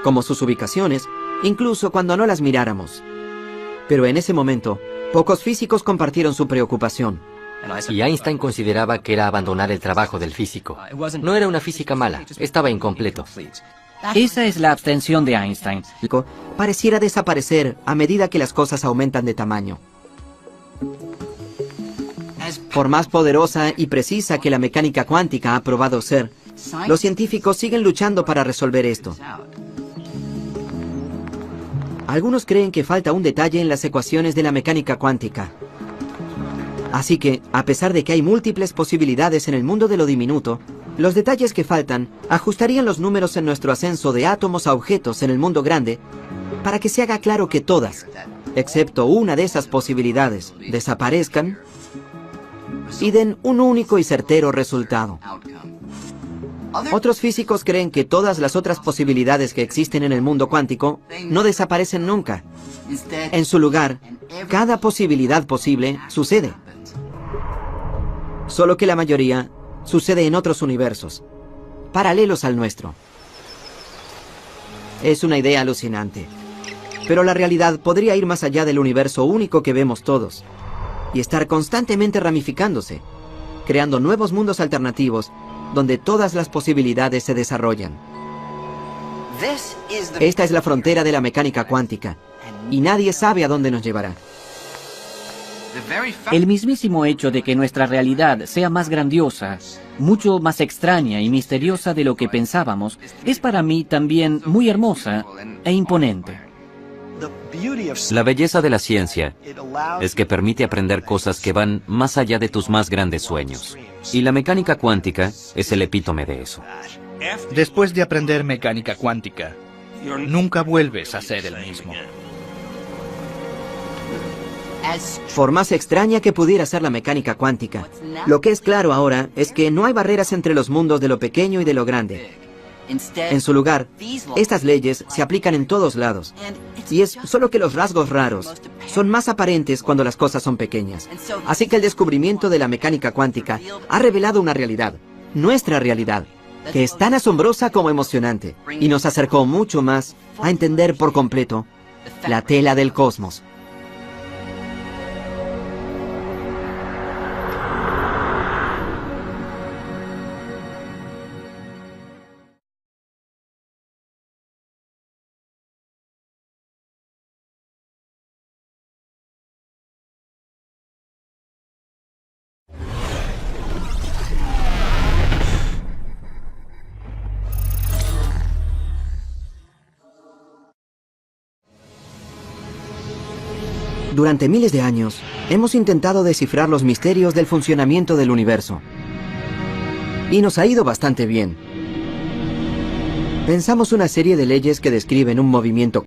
como sus ubicaciones incluso cuando no las miráramos. Pero en ese momento, pocos físicos compartieron su preocupación. Y Einstein consideraba que era abandonar el trabajo del físico. No era una física mala, estaba incompleto. Esa es la abstención de Einstein. Pareciera desaparecer a medida que las cosas aumentan de tamaño. Por más poderosa y precisa que la mecánica cuántica ha probado ser, los científicos siguen luchando para resolver esto. Algunos creen que falta un detalle en las ecuaciones de la mecánica cuántica. Así que, a pesar de que hay múltiples posibilidades en el mundo de lo diminuto, los detalles que faltan ajustarían los números en nuestro ascenso de átomos a objetos en el mundo grande para que se haga claro que todas, excepto una de esas posibilidades, desaparezcan y den un único y certero resultado. Otros físicos creen que todas las otras posibilidades que existen en el mundo cuántico no desaparecen nunca. En su lugar, cada posibilidad posible sucede. Solo que la mayoría sucede en otros universos, paralelos al nuestro. Es una idea alucinante, pero la realidad podría ir más allá del universo único que vemos todos y estar constantemente ramificándose, creando nuevos mundos alternativos donde todas las posibilidades se desarrollan. Esta es la frontera de la mecánica cuántica, y nadie sabe a dónde nos llevará. El mismísimo hecho de que nuestra realidad sea más grandiosa, mucho más extraña y misteriosa de lo que pensábamos, es para mí también muy hermosa e imponente. La belleza de la ciencia es que permite aprender cosas que van más allá de tus más grandes sueños. Y la mecánica cuántica es el epítome de eso. Después de aprender mecánica cuántica, nunca vuelves a ser el mismo. Por más extraña que pudiera ser la mecánica cuántica, lo que es claro ahora es que no hay barreras entre los mundos de lo pequeño y de lo grande. En su lugar, estas leyes se aplican en todos lados. Y es solo que los rasgos raros son más aparentes cuando las cosas son pequeñas. Así que el descubrimiento de la mecánica cuántica ha revelado una realidad, nuestra realidad, que es tan asombrosa como emocionante, y nos acercó mucho más a entender por completo la tela del cosmos. Durante miles de años, hemos intentado descifrar los misterios del funcionamiento del universo. Y nos ha ido bastante bien. Pensamos una serie de leyes que describen un movimiento